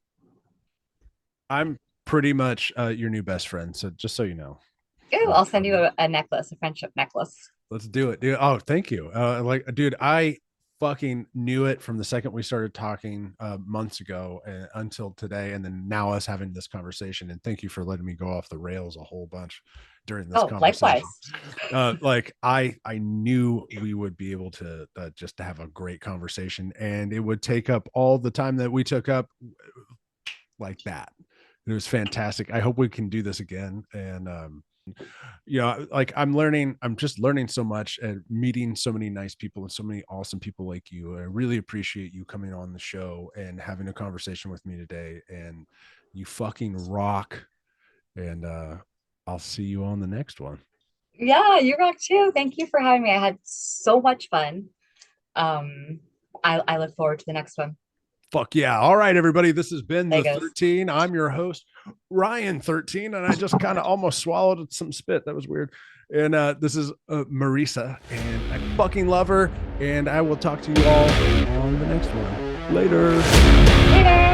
D: I'm pretty much your new best friend. So just so you know.
C: Ooh, I'll send you a necklace, a friendship necklace.
D: Let's do it, dude. Oh, thank you. Like, dude, I fucking knew it from the second we started talking months ago until today. And then now us having this conversation, and thank you for letting me go off the rails a whole bunch during this conversation. Likewise. Like I knew we would be able to just to have a great conversation, and it would take up all the time that we took up like that. It was fantastic. I hope we can do this again. And, you know, like I'm just learning so much and meeting so many nice people and so many awesome people like you. I really appreciate you coming on the show and having a conversation with me today, and you fucking rock. And, I'll see you on the next one.
C: Yeah, you rock too. Thank you for having me. I had so much fun. I look forward to the next one.
D: Fuck yeah. All right, everybody. This has been the 13. I'm your host, Ryan 13, and I just kind of almost swallowed some spit. That was weird. And this is Marisa, and I fucking love her. And I will talk to you all on the next one. Later.